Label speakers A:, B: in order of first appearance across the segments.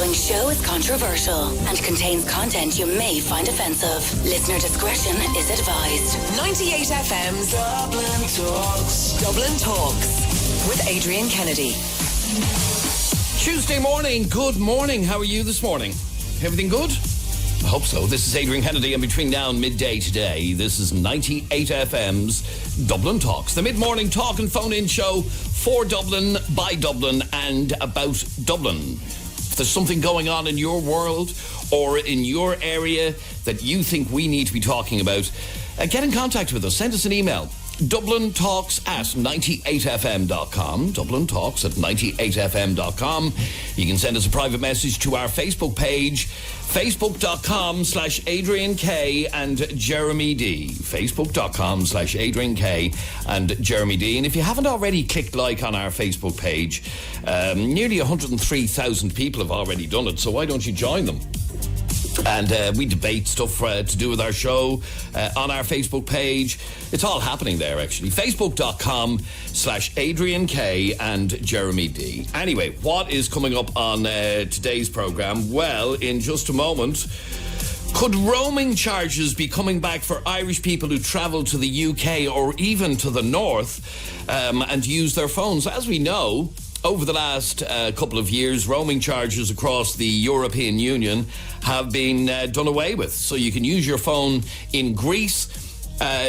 A: following show is controversial and contains content you may find offensive. Listener discretion is advised.
B: 98 FM's Dublin Talks. Dublin Talks with Adrian Kennedy.
C: Tuesday morning. Good morning. How are you this morning? Everything good? I hope so. This is Adrian Kennedy, and between now and midday today, this is 98 FM's Dublin Talks, the mid-morning talk and phone-in show for Dublin, by Dublin, and about Dublin. If there's something going on in your world or in your area that you think we need to be talking about, get in contact with us. Send us an email. DublinTalks@98fm.com. DublinTalks@98fm.com. You can send us a private message to our Facebook page, Facebook.com/Adrian K and Jeremy D. Facebook.com/Adrian K and Jeremy D. And if you haven't already clicked like on our Facebook page, nearly 103,000 people have already done it, so why don't you join them? And we debate stuff to do with our show on our Facebook page. It's all happening there, actually. Facebook.com/Adrian K and Jeremy D. Anyway, what is coming up on today's programme? Well, in just a moment, could roaming charges be coming back for Irish people who travel to the UK or even to the north and use their phones? As we know, over the last couple of years, roaming charges across the European Union have been done away with. So you can use your phone in Greece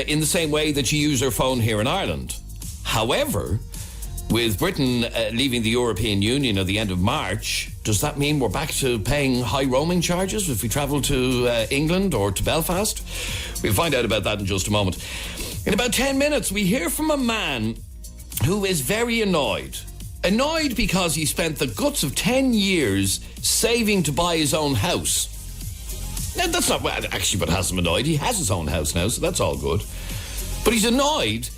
C: in the same way that you use your phone here in Ireland. However, with Britain leaving the European Union at the end of March, does that mean we're back to paying high roaming charges if we travel to England or to Belfast? We'll find out about that in just a moment. In about 10 minutes, we hear from a man who is very annoyed. Annoyed because he spent the guts of 10 years saving to buy his own house. Now, that's not actually what has him annoyed. He has his own house now, so that's all good. But he's annoyed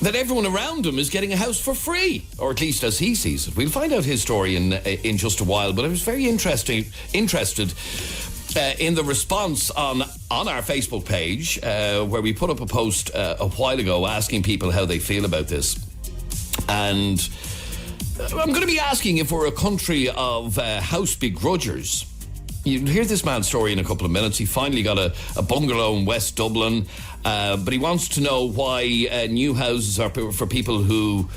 C: that everyone around him is getting a house for free, or at least as he sees it. We'll find out his story in just a while, but I was very interested in the response on our Facebook page, where we put up a post a while ago asking people how they feel about this. And I'm going to be asking if we're a country of house begrudgers. You'll hear this man's story in a couple of minutes. He finally got a bungalow in West Dublin, but he wants to know why new houses are for people who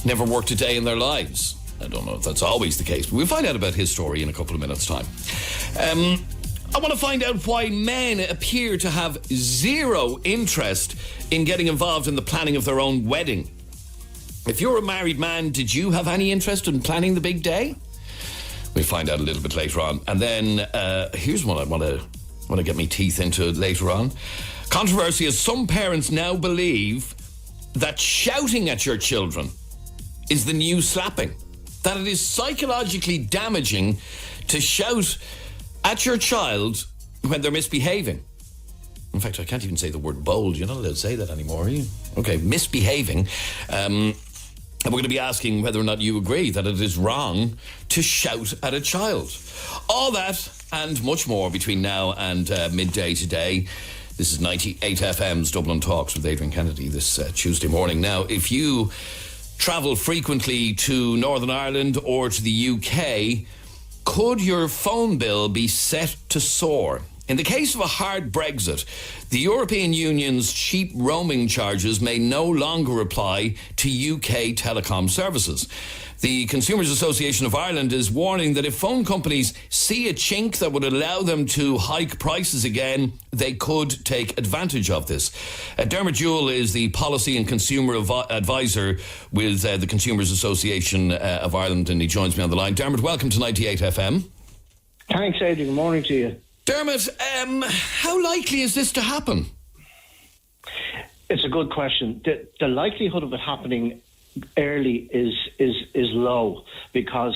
C: never worked a day in their lives. I don't know if that's always the case, but we'll find out about his story in a couple of minutes' time. I want to find out why men appear to have zero interest in getting involved in the planning of their own wedding. If you're a married man, did you have any interest in planning the big day? We'll find out a little bit later on. And then here's one I want to get my teeth into later on. Controversy is some parents now believe that shouting at your children is the new slapping. That it is psychologically damaging to shout at your child when they're misbehaving. In fact, I can't even say the word bold. You're not allowed to say that anymore, are you? Okay, misbehaving. And we're going to be asking whether or not you agree that it is wrong to shout at a child. All that and much more between now and midday today. This is 98 FM's Dublin Talks with Adrian Kennedy this Tuesday morning. Now, if you travel frequently to Northern Ireland or to the UK, could your phone bill be set to soar? In the case of a hard Brexit, the European Union's cheap roaming charges may no longer apply to UK telecom services. The Consumers Association of Ireland is warning that if phone companies see a chink that would allow them to hike prices again, they could take advantage of this. Dermot Jewell is the Policy and Consumer Advisor with the Consumers Association of Ireland, and he joins me on the line. Dermot, welcome to 98 FM.
D: Thanks, Adrian. Good morning to you.
C: Dermot, how likely is this to happen?
D: It's a good question. The likelihood of it happening early is low, because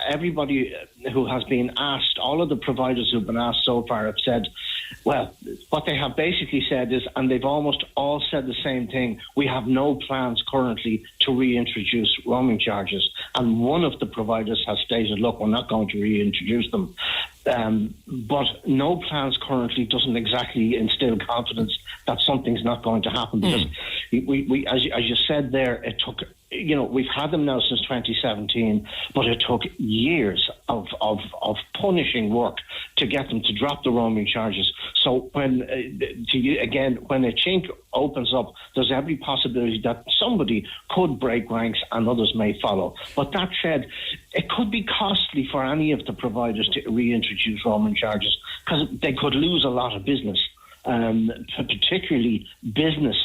D: everybody who has been asked, all of the providers who've been asked so far have said, well, what they have basically said is, and they've almost all said the same thing, we have no plans currently to reintroduce roaming charges. And one of the providers has stated, look, we're not going to reintroduce them. But no plans currently doesn't exactly instill confidence that something's not going to happen, because we as you said there, it took we've had them now since 2017, but it took years of punishing work to get them to drop the roaming charges. So when a chink opens up, there's every possibility that somebody could break ranks and others may follow. But that said, it could be costly for any of the providers to reintroduce roaming charges because they could lose a lot of business, particularly business.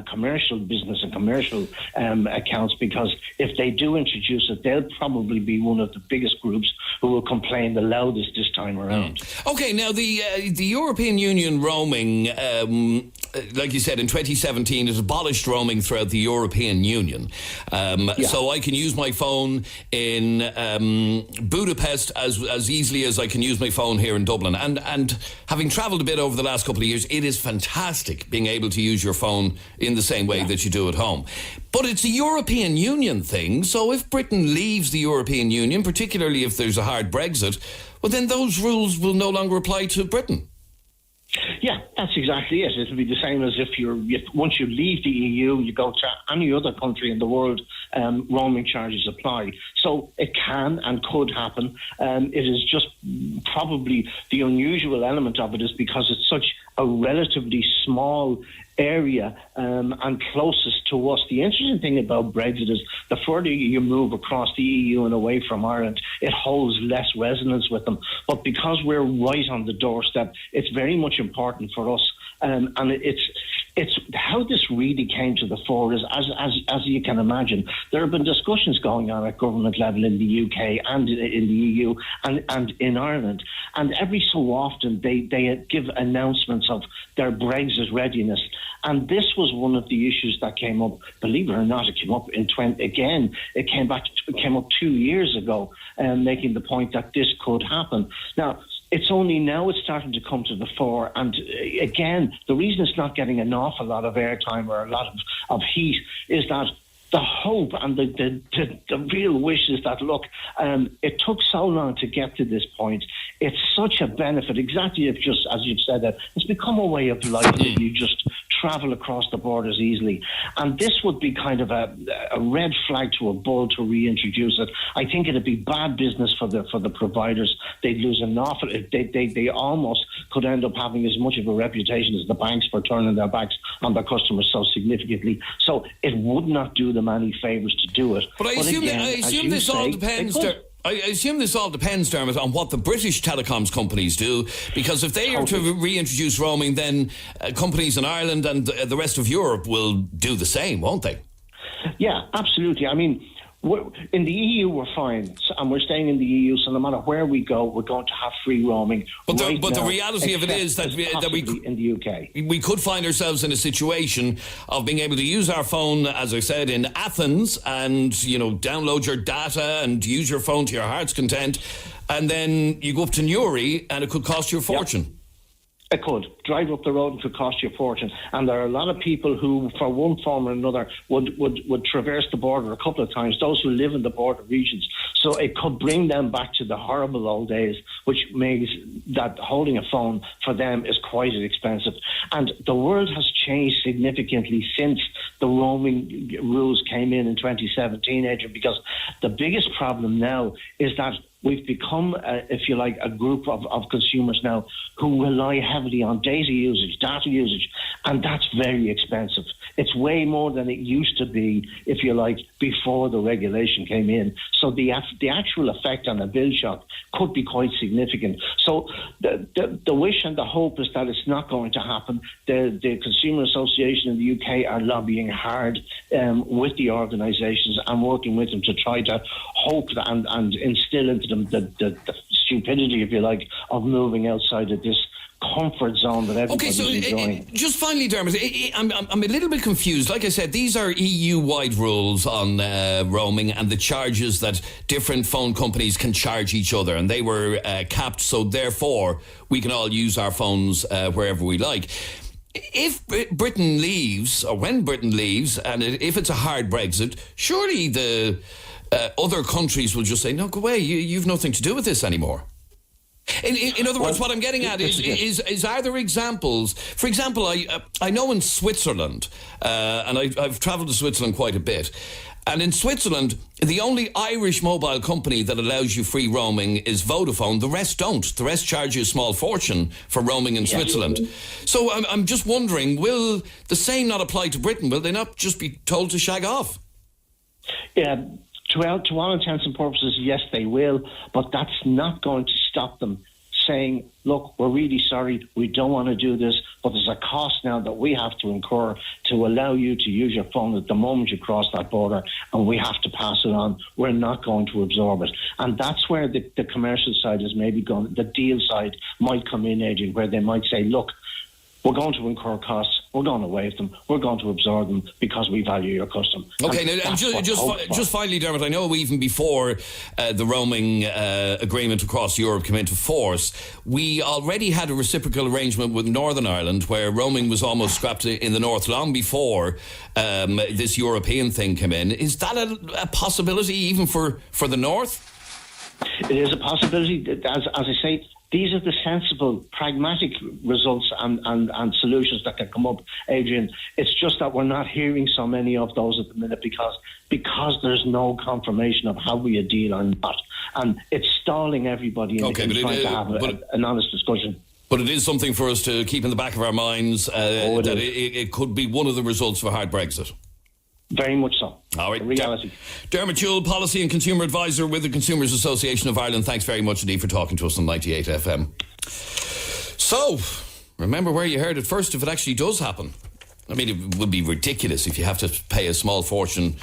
D: Commercial business and commercial accounts, because if they do introduce it, they'll probably be one of the biggest groups who will complain the loudest this time around.
C: Okay, now the European Union roaming, like you said, in 2017 it abolished roaming throughout the European Union. So I can use my phone in Budapest as easily as I can use my phone here in Dublin. And having travelled a bit over the last couple of years, it is fantastic being able to use your phone in the same way that you do at home. But it's a European Union thing, so if Britain leaves the European Union, particularly if there's a hard Brexit, well then those rules will no longer apply to Britain.
D: Yeah, that's exactly it. It'll be the same as if once you leave the EU, you go to any other country in the world, roaming charges apply. So it can and could happen. It is just probably the unusual element of it is because it's such a relatively small area and closest to us. The interesting thing about Brexit is the further you move across the EU and away from Ireland, it holds less resonance with them. But because we're right on the doorstep, it's very much important for us. And it's how this really came to the fore is, as you can imagine, there have been discussions going on at government level in the UK and in the EU and in Ireland. And every so often they give announcements of their Brexit readiness. And this was one of the issues that came up. Believe it or not, it came up It came up 2 years ago, making the point that this could happen. Now, it's only now it's starting to come to the fore. And again, the reason it's not getting an awful lot of airtime or a lot of heat is that the hope and the real wish is that, look, it took so long to get to this point. It's such a benefit, exactly as you've said, that it's become a way of life that you just travel across the borders easily. And this would be kind of a red flag to a bull to reintroduce it. I think it'd be bad business for the providers. They'd lose an awful. They almost could end up having as much of a reputation as the banks for turning their backs on their customers so significantly. So it would not do them any favours to do it.
C: But I assume this all depends. I assume this all depends, Dermot, on what the British telecoms companies do, because if they are to reintroduce roaming, then companies in Ireland and the rest of Europe will do the same, won't they?
D: Yeah, absolutely. I mean, in the EU, we're fine, and we're staying in the EU, so no matter where we go, we're going to have free roaming. But
C: the reality of it is that we
D: in the UK,
C: we could find ourselves in a situation of being able to use our phone, as I said, in Athens, and download your data and use your phone to your heart's content, and then you go up to Newry, and it could cost you a fortune.
D: Yep. It could. Drive up the road and could cost you a fortune. And there are a lot of people who, for one form or another, would traverse the border a couple of times, those who live in the border regions. So it could bring them back to the horrible old days, which makes that holding a phone for them is quite expensive. And the world has changed significantly since the roaming rules came in 2017, Adrian, because the biggest problem now is that we've become, if you like, a group of consumers now who rely heavily on data usage, data usage, and that's very expensive. It's way more than it used to be, if you like, before the regulation came in. So the actual effect on a bill shock could be quite significant. So the wish and the hope is that it's not going to happen. The Consumer Association in the UK are lobbying hard with the organisations and working with them to try to hope and instill into them the stupidity, if you like, of moving outside of this comfort zone that everybody's enjoying.
C: Just finally, Dermot, I'm a little bit confused. Like I said, these are EU-wide rules on roaming and the charges that different phone companies can charge each other, and they were capped, so therefore we can all use our phones wherever we like. If Britain leaves, or when Britain leaves, and if it's a hard Brexit, surely the other countries will just say, no, go away, you've nothing to do with this anymore. In other words, what I'm getting at is are there examples? For example, I know in Switzerland, and I've travelled to Switzerland quite a bit, And in Switzerland, the only Irish mobile company that allows you free roaming is Vodafone. The rest don't. The rest charge you a small fortune for roaming in Switzerland. So I'm just wondering, will the same not apply to Britain? Will they not just be told to shag off?
D: Yeah, to all intents and purposes, yes, they will. But that's not going to stop them saying, look, we're really sorry, we don't want to do this, but there's a cost now that we have to incur to allow you to use your phone at the moment you cross that border, and we have to pass it on. We're not going to absorb it. And that's where the commercial side is maybe going, the deal side might come in, Adrian, where they might say, look, we're going to incur costs, we're going to waive them, we're going to absorb them because we value your custom.
C: Okay, and just finally, Dermot, I know even before the roaming agreement across Europe came into force, we already had a reciprocal arrangement with Northern Ireland where roaming was almost scrapped in the north long before this European thing came in. Is that a possibility even for the north?
D: It is a possibility. As I say, these are the sensible, pragmatic results and solutions that can come up, Adrian. It's just that we're not hearing so many of those at the minute because there's no confirmation of how we deal on that. And it's stalling everybody in trying to have an honest discussion.
C: But it is something for us to keep in the back of our minds that it could be one of the results of a hard Brexit.
D: Very much so.
C: All right.
D: The reality.
C: Dermot Jewell, Policy and Consumer Advisor with the Consumers Association of Ireland. Thanks very much indeed for talking to us on 98 FM. So, remember where you heard it first if it actually does happen. I mean, it would be ridiculous if you have to pay a small fortune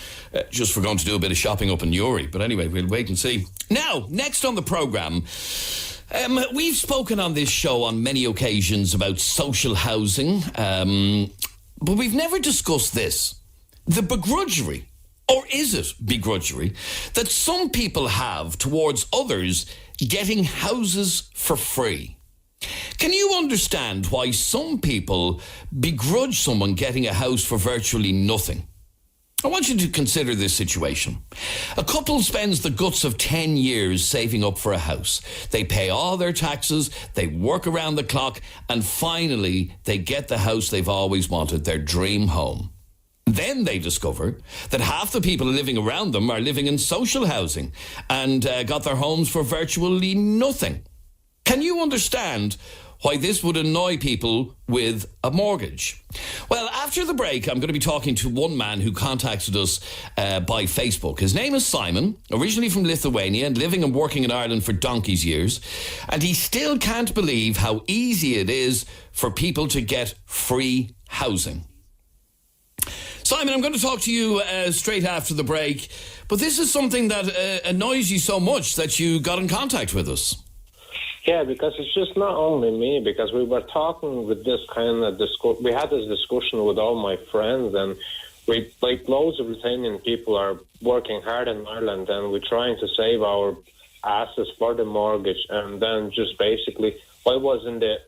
C: just for going to do a bit of shopping up in Newry. But anyway, we'll wait and see. Now, next on the programme, we've spoken on this show on many occasions about social housing, but we've never discussed this. The begrudgery, or is it begrudgery, that some people have towards others getting houses for free. Can you understand why some people begrudge someone getting a house for virtually nothing? I want you to consider this situation. A couple spends the guts of 10 years saving up for a house. They pay all their taxes, they work around the clock, and finally they get the house they've always wanted, their dream home. Then they discover that half the people living around them are living in social housing and got their homes for virtually nothing. Can you understand why this would annoy people with a mortgage? Well, after the break, I'm going to be talking to one man who contacted us by Facebook. His name is Simon, originally from Lithuania and living and working in Ireland for donkey's years. And he still can't believe how easy it is for people to get free housing. Simon, I'm going to talk to you straight after the break, but this is something that annoys you so much that you got in contact with us.
E: Yeah, because it's just not only me, because we were talking with this kind of we had this discussion with all my friends, and we, like loads of Lithuanian people are working hard in Ireland, and we're trying to save our assets for the mortgage, and then just basically, I was in the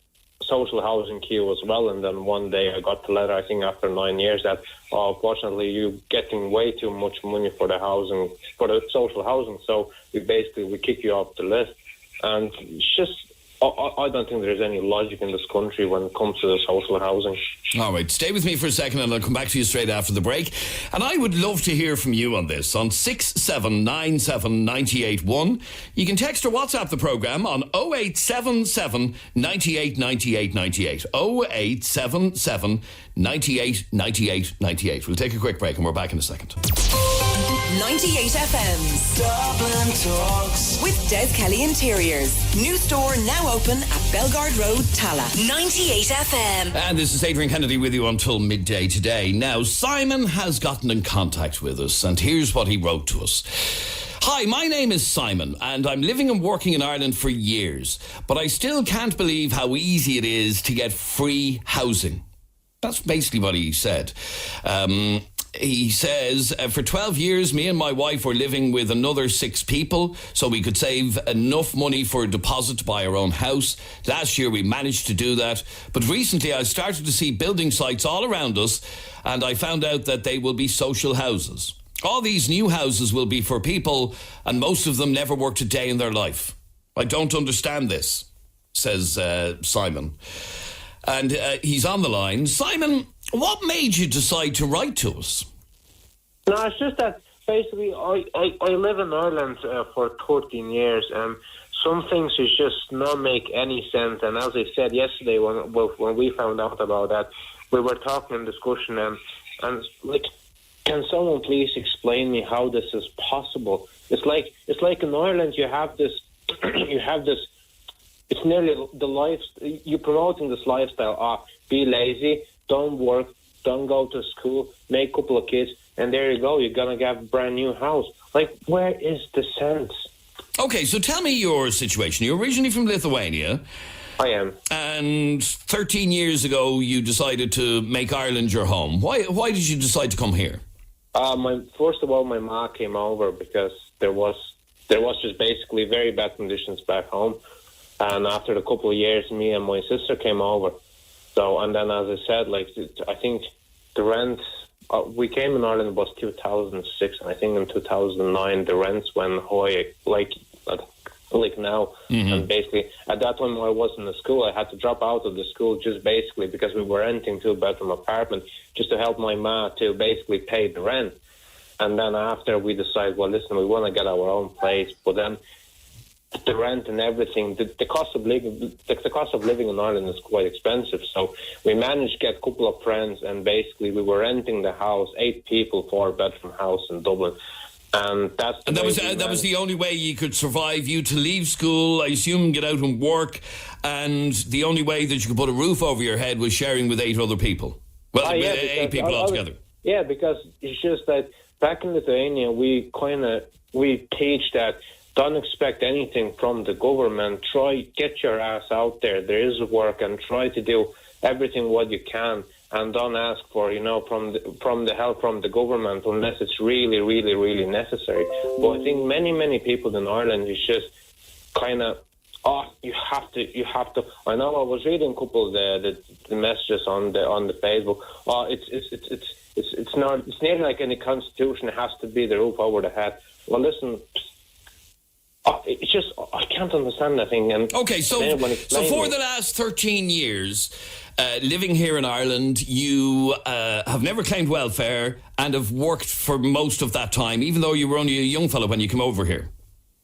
E: social housing queue as well, and then one day I got the letter, I think after 9 years, that unfortunately you're getting way too much money for the housing, for the social housing, so we kick you off the list. And it's just, I don't think there's any logic in this country when it comes to the social housing. All
C: right, stay with me for a second and I'll come back to you straight after the break. And I would love to hear from you on this on 6797981. You can text or WhatsApp the programme on 0877 98 98 98. 0877 98 98 98. We'll take a quick break and we're back in a second.
B: 98 FM's
F: Dublin Talks
B: with Des Kelly Interiors. New store now open at Belgard Road, Tala.
A: 98 FM.
C: And this is Adrian Kennedy with you until midday today. Now, Simon has gotten in contact with us, and here's what he wrote to us. Hi, my name is Simon, and I'm living and working in Ireland for years, but I still can't believe how easy it is to get free housing. That's basically what he said. He says, for 12 years, me and my wife were living with another 6 people, so we could save enough money for a deposit to buy our own house. Last year, we managed to do that. But recently, I started to see building sites all around us, and I found out that they will be social houses. All these new houses will be for people, and most of them never worked a day in their life. I don't understand this, says Simon. And he's on the line. Simon, what made you decide to write to us?
E: No, it's just that basically, I live in Ireland for 13 years, and some things just not make any sense. And as I said yesterday, when we found out about that, we were talking in discussion, and like, can someone please explain me how this is possible? It's like in Ireland you have this, It's nearly the life. You're promoting this lifestyle. Be lazy, don't work, don't go to school, make a couple of kids, and there you go. You're gonna get a brand new house. Like, where is the sense?
C: Okay, so tell me your situation. You're originally from Lithuania.
E: I am.
C: And 13 years ago, you decided to make Ireland your home. Why did you decide to come here?
E: First of all, my ma came over because there was just basically very bad conditions back home. And after a couple of years, me and my sister came over. So, and then as I said, like, I think the rent, we came in Ireland was 2006, and I think in 2009 the rents went high, like now. Mm-hmm. And basically, at that time I was in the school. I had to drop out of the school just basically because we were renting 2-bedroom apartment just to help my ma to basically pay the rent. And then after we decided, well, listen, we want to get our own place, but then the rent and everything, the cost of living in Ireland is quite expensive. So we managed to get a couple of friends, and basically we were renting the house, 8 people, 4-bedroom house in Dublin. And that was the only way you could survive. You to leave school, I assume, get out and work, and the only way that you could put a roof over your head was sharing with 8 other people. Well, 8 people altogether. Yeah, because it's just that back in Lithuania, we teach that don't expect anything from the government. Try, get your ass out there. There is work, and try to do everything what you can. And don't ask for, from the help from the government unless it's really, really, really necessary. But I think many people in Ireland is just kind of, you have to. I know I was reading a couple of the messages on the Facebook. It's nearly like any constitution. It has to be the roof over the head. Well, listen. It's just, I can't understand that thing. And
C: okay, so for the last 13 years, living here in Ireland, you have never claimed welfare and have worked for most of that time, even though you were only a young fellow when you came over here.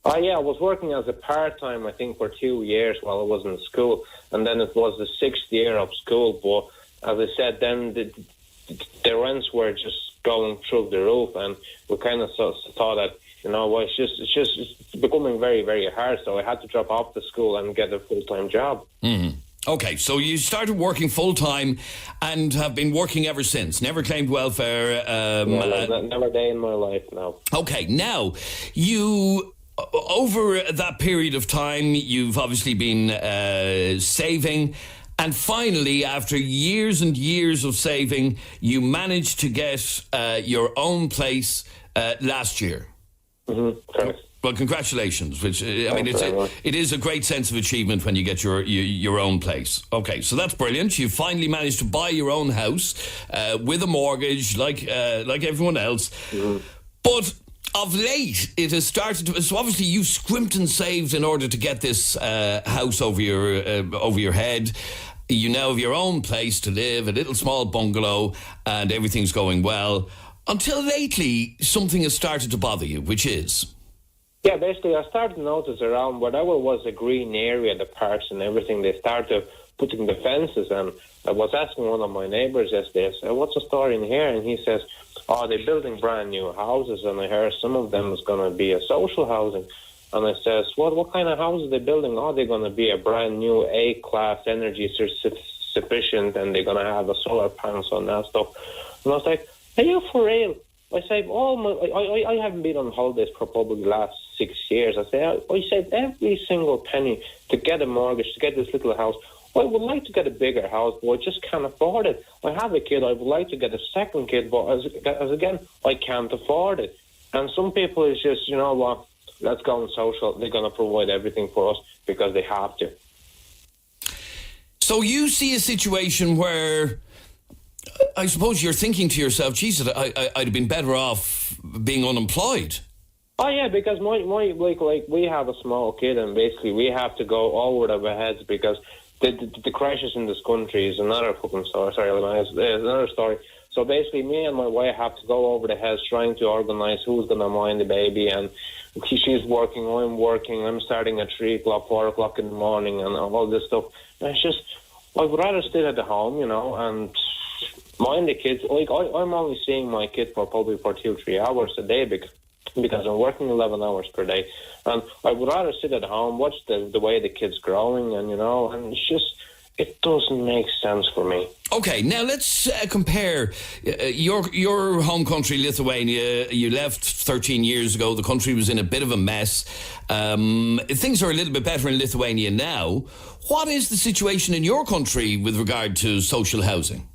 E: Yeah, I was working as a part-time, I think, for 2 years while I was in school, and then it was the 6th year of school. But as I said, then the rents were just going through the roof, and we kind of thought that, it's becoming very, very hard. So I had to drop off the school and get a full-time job. Mm-hmm.
C: Okay, so you started working full-time and have been working ever since. Never claimed welfare.
E: Never a day in my life, no.
C: Okay, now, you, over that period of time, you've obviously been saving. And finally, after years and years of saving, you managed to get your own place last year.
E: Mm-hmm. Correct.
C: Well, congratulations. Which it is a great sense of achievement when you get your own place. Okay, so that's brilliant. You finally managed to buy your own house with a mortgage, like everyone else. Mm-hmm. But of late, it has started to. So obviously, you scrimped and saved in order to get this house over your head. You now have your own place to live, a little small bungalow, and everything's going well. Until lately, something has started to bother you, which is?
E: Yeah, basically, I started to notice around whatever was a green area, the parks and everything, they started putting the fences. And I was asking one of my neighbours yesterday, I said, what's the story in here? And he says, they're building brand new houses, and I heard some of them is going to be a social housing. And I says, what kind of houses are they building? They're going to be a brand new A-class energy sufficient, and they're going to have a solar panels on that stuff. And I was like, are you for real? I saved I haven't been on holidays for probably the last 6 years. I saved every single penny to get a mortgage, to get this little house. I would like to get a bigger house, but I just can't afford it. I have a kid, I would like to get a second kid, but as again, I can't afford it. And some people is just, let's go on social. They're going to provide everything for us because they have to.
C: So you see a situation where I suppose you're thinking to yourself, Jesus, I'd have been better off being unemployed.
E: Oh yeah, because my we have a small kid, and basically we have to go over our heads because the crisis in this country is another fucking story. Sorry, it's another story. So basically, me and my wife have to go over the house trying to organise who's going to mind the baby. And she's working, I'm working, I'm starting at 3 o'clock, 4 o'clock in the morning and all this stuff. And it's just, I would rather stay at the home, and mind the kids. Like, I'm only seeing my kid for 2-3 hours a day because I'm working 11 hours per day. And I would rather sit at home, watch the way the kid's growing, and it's just, it doesn't make sense for me.
C: Okay, now let's compare your home country, Lithuania. You left 13 years ago. The country was in a bit of a mess. Things are a little bit better in Lithuania now. What is the situation in your country with regard to social housing?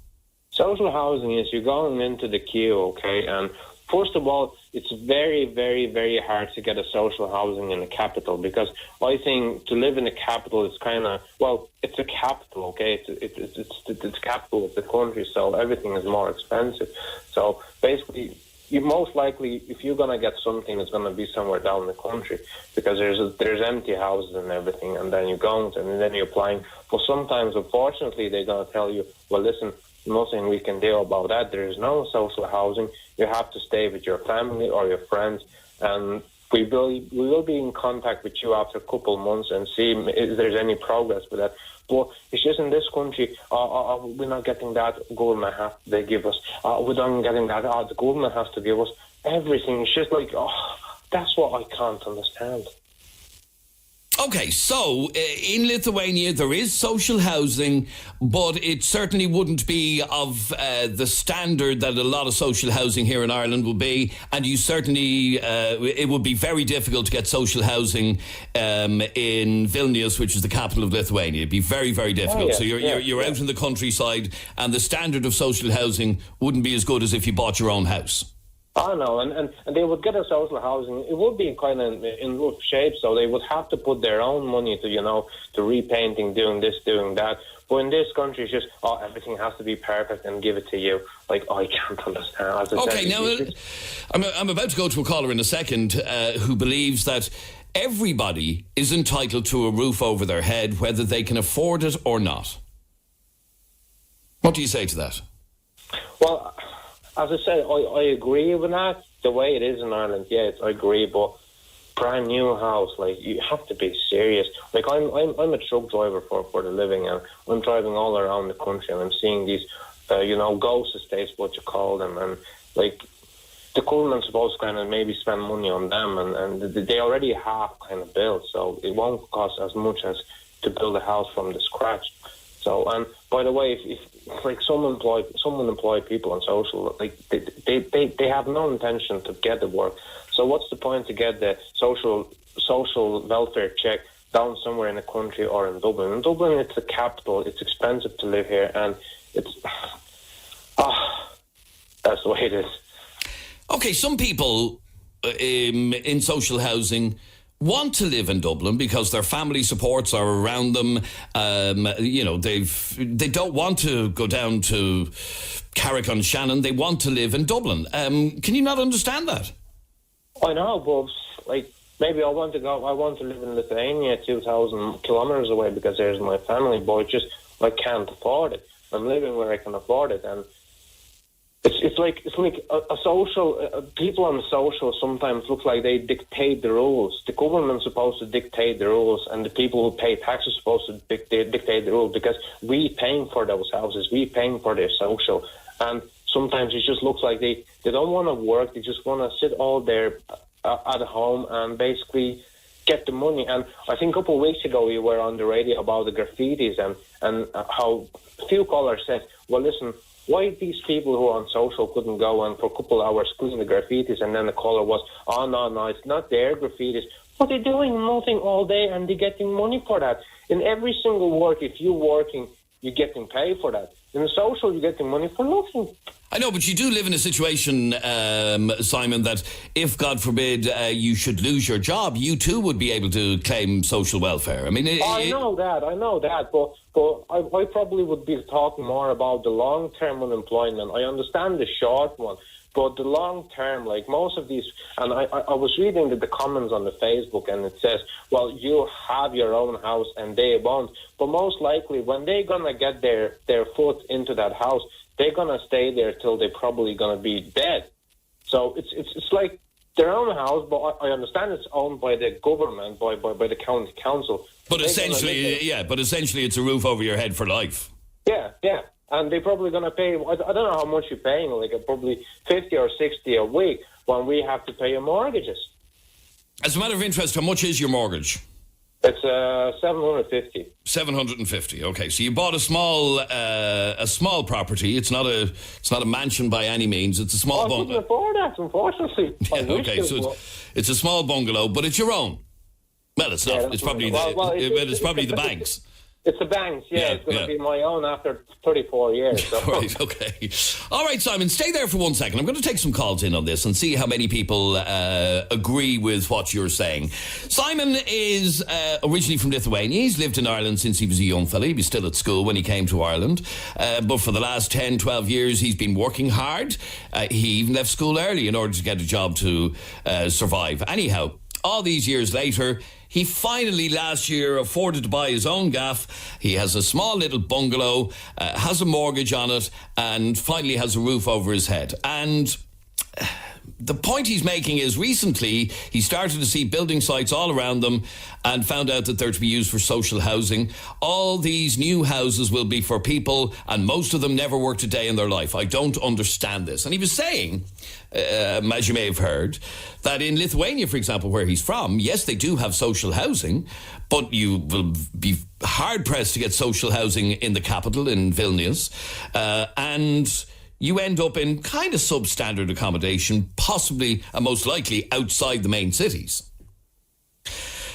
E: Social housing is you're going into the queue, okay? And first of all, it's very, very, very hard to get a social housing in the capital, because I think to live in the capital is kind of, well, it's a capital, okay? It's capital of the country, so everything is more expensive. So basically, you most likely, if you're going to get something, it's going to be somewhere down the country, because there's empty houses and everything, and then you're going to, and then you're applying. But sometimes, unfortunately, they're going to tell you, well, listen, nothing we can do about that. There is no social housing. You have to stay with your family or your friends, and we will be in contact with you after a couple of months and see if there's any progress with that. But it's just in this country, we're not getting that government has they give us. We're not getting that. The government has to give us everything. It's just like, that's what I can't understand.
C: Okay, so in Lithuania there is social housing, but it certainly wouldn't be of the standard that a lot of social housing here in Ireland will be, and you certainly, it would be very difficult to get social housing in Vilnius, which is the capital of Lithuania. It'd be very, very difficult.
E: Yeah,
C: so you're out in the countryside, and the standard of social housing wouldn't be as good as if you bought your own house.
E: I know, and they would get a social housing. It would be kind of in rough shape, so they would have to put their own money to repainting, doing this, doing that. But in this country, it's just, everything has to be perfect and give it to you. Like, I can't understand.
C: Okay, now, I'm about to go to a caller in a second who believes that everybody is entitled to a roof over their head, whether they can afford it or not. What do you say to that?
E: Well, as I said, I agree with that. The way it is in Ireland, I agree. But brand new house, like, you have to be serious. Like, I'm a truck driver for the living, and I'm driving all around the country, and I'm seeing these, ghost estates, what you call them, and like the government's supposed to kind of maybe spend money on them, and they already have kind of built, so it won't cost as much as to build a house from the scratch. So, and by the way, if like someone employ people on social, like they have no intention to get the work. So what's the point to get the social welfare check down somewhere in the country or in Dublin? In Dublin, it's the capital. It's expensive to live here, and it's that's the way it is. Okay,
C: some people in social housing want to live in Dublin because their family supports are around them. They don't want to go down to Carrick-on-Shannon. They want to live in Dublin. Can you not understand that?
E: I know, but like maybe I want to live in Lithuania, 2,000 kilometers away, because there's my family. But I can't afford it. I'm living where I can afford it, and it's like a social. People on social sometimes look like they dictate the rules. The government's supposed to dictate the rules, and the people who pay taxes are supposed to dictate the rules, because we paying for those houses, we paying for their social. And sometimes it just looks like they don't want to work. They just want to sit all there at home and basically get the money. And I think a couple of weeks ago we were on the radio about the graffitis and how a few callers said, well, listen, why these people who are on social couldn't go and for a couple of hours clean the graffitis? And then the caller was, no, it's not their graffitis. But they're doing nothing all day and they're getting money for that. In every single work, if you're working, you're getting paid for that. In social, you're getting money for nothing.
C: I know, but you do live in a situation, Simon, that if, God forbid, you should lose your job, you too would be able to claim social welfare. I mean,
E: I know that, but I probably would be talking more about the long-term unemployment. I understand the short one, but the long-term, like most of these, and I was reading the comments on the Facebook, and it says, well, you have your own house and they won't. But most likely, when they're going to get their foot into that house, they're going to stay there till they're probably going to be dead. So it's like their own house, but I understand it's owned by the government, by the county council.
C: But essentially, it's a roof over your head for life.
E: Yeah. And they're probably going to pay, I don't know how much you're paying, like probably 50 or 60 a week when we have to pay your mortgages.
C: As a matter of interest, how much is your mortgage?
E: It's 750.
C: 750. Okay, so you bought a small property. It's not a mansion by any means. It's a small bungalow.
E: I couldn't afford that, unfortunately.
C: Okay, so it's a small bungalow, but it's your own. Well, it's not. It's probably it's probably the bank's.
E: It's the bank's, it's going to be my own after 34 years. So.
C: Right, okay. All right, Simon, stay there for 1 second. I'm going to take some calls in on this and see how many people agree with what you're saying. Simon is originally from Lithuania. He's lived in Ireland since he was a young fella. He was still at school when he came to Ireland. But for the last 10, 12 years, he's been working hard. He even left school early in order to get a job to survive. Anyhow, all these years later, he finally last year afforded to buy his own gaff. He has a small little bungalow, has a mortgage on it, and finally has a roof over his head. And the point he's making is recently he started to see building sites all around them and found out that they're to be used for social housing. All these new houses will be for people, and most of them never worked a day in their life. I don't understand this. And he was saying, as you may have heard, that in Lithuania, for example, where he's from, yes, they do have social housing, but you will be hard-pressed to get social housing in the capital, in Vilnius, and you end up in kind of substandard accommodation, possibly and most likely outside the main cities.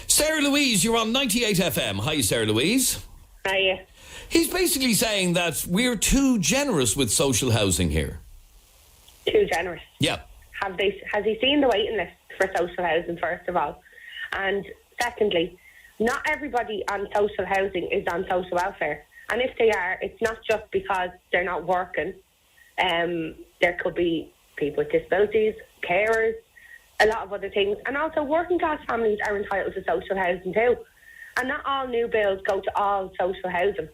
C: Sarah Louise, you're on 98 FM. Hi, Sarah Louise.
G: Hiya.
C: He's basically saying that we're too generous with social housing here.
G: Too generous?
C: Yeah.
G: Has he seen the waiting list for social housing, first of all? And secondly, not everybody on social housing is on social welfare. And if they are, it's not just because they're not working. There could be people with disabilities, carers, a lot of other things. And also working class families are entitled to social housing too. And not all new builds go to all social housing.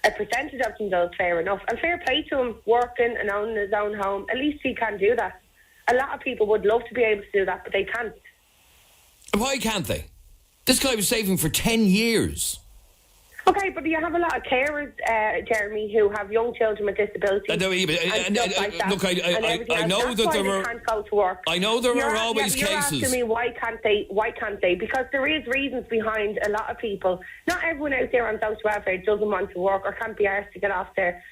G: A percentage of them does, fair enough. And fair play to him, working and owning his own home. At least he can do that. A lot of people would love to be able to do that, but they can't.
C: Why can't they? This guy was saving for 10 years.
G: Okay, but you have a lot of carers, Jeremy, who have young children with disabilities. Look,
C: I know that there are.
G: Can't go to work.
C: I know there are always
G: you're
C: cases.
G: Asking me why can't they? Why can't they? Because there is reasons behind a lot of people. Not everyone out there on social welfare doesn't want to work or can't be asked to get off there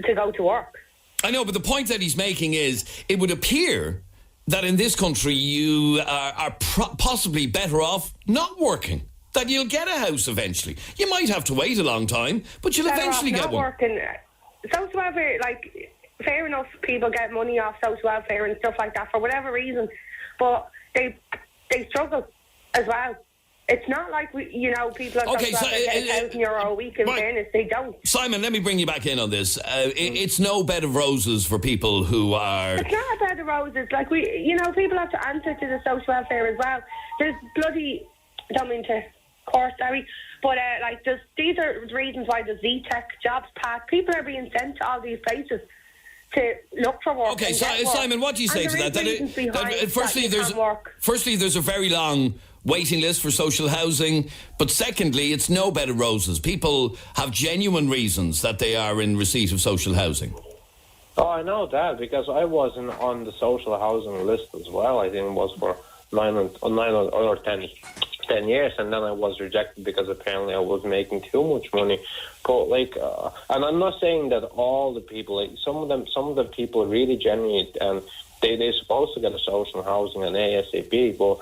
G: to go to work.
C: I know, but the point that he's making is it would appear that in this country you are possibly better off not working. That you'll get a house eventually. You might have to wait a long time, but you'll eventually get one.
G: Working. Social welfare, like, fair enough, people get money off social welfare and stuff like that for whatever reason, but they struggle as well. It's not like people are
C: okay,
G: get €1,000 a week. In fairness, they don't.
C: Simon, let me bring you back in on this. It's no bed of roses for people who are.
G: It's not a bed of roses. Like people have to answer to the social welfare as well. There's bloody. I don't mean to. Course, sorry, but these are reasons why the ZTech jobs path. People are being sent to all these places to look for work.
C: Okay, so Simon, what do you say to that? Firstly, there's a very long waiting list for social housing, but secondly, it's no bed of roses. People have genuine reasons that they are in receipt of social housing.
E: Oh, I know that because I wasn't on the social housing list as well. I think it was for 9 or 10 years, and then I was rejected because apparently I was making too much money. But and I'm not saying that all the people, some of the people are really genuine, and they're supposed to get a social housing and ASAP, but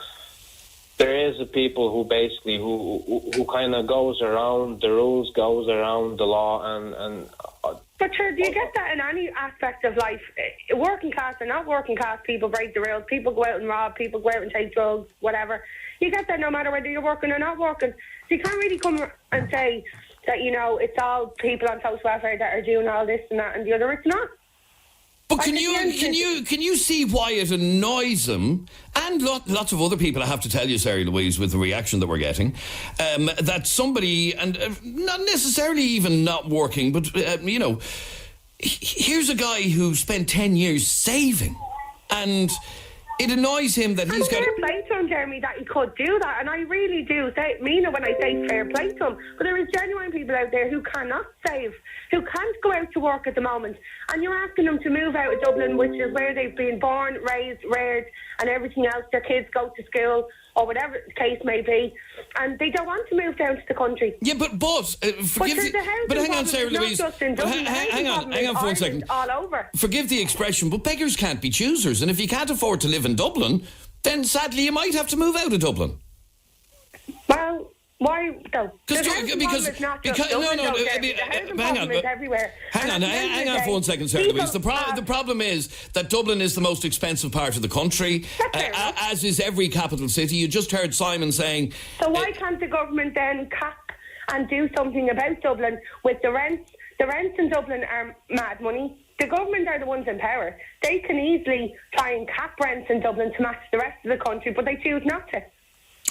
E: there is a people who basically who kind of goes around the rules, goes around the law, and.
G: But sure, do you get that in any aspect of life? Working class or not working class, people break the rules. People go out and rob. People go out and take drugs, whatever. You get that no matter whether you're working or not working. So you can't really come and say that, it's all people on social welfare that are doing all this and that and the other. It's not.
C: But can you see why it annoys them and lots of other people? I have to tell you, Sarah Louise, with the reaction that we're getting, that somebody and not necessarily even not working, but here's a guy who spent 10 years saving, and it annoys him that he's got...
G: fair play to him, Jeremy, that he could do that, and I really do mean it when I say fair play to him. But there is genuine people out there who cannot save, who can't go out to work at the moment, and you're asking them to move out of Dublin, which is where they've been born, raised, reared, and everything else. Their kids go to school, or whatever the case may be, and they don't want to move down to the country.
C: Yeah, but hang on, Sarah Louise. Hang on for 1 second.
G: All over.
C: Forgive the expression, but beggars can't be choosers, and if you can't afford to live in Dublin, then sadly you might have to move out of Dublin.
G: Well, why though?
C: Because
G: everywhere.
C: Hang on for 1 second, Sarah Louise. The problem is that Dublin is the most expensive part of the country, as is every capital city. You just heard Simon saying...
G: So why can't the government then cap and do something about Dublin with the rents? The rents in Dublin are mad money. The government are the ones in power. They can easily try and cap rents in Dublin to match the rest of the country, but they choose not to.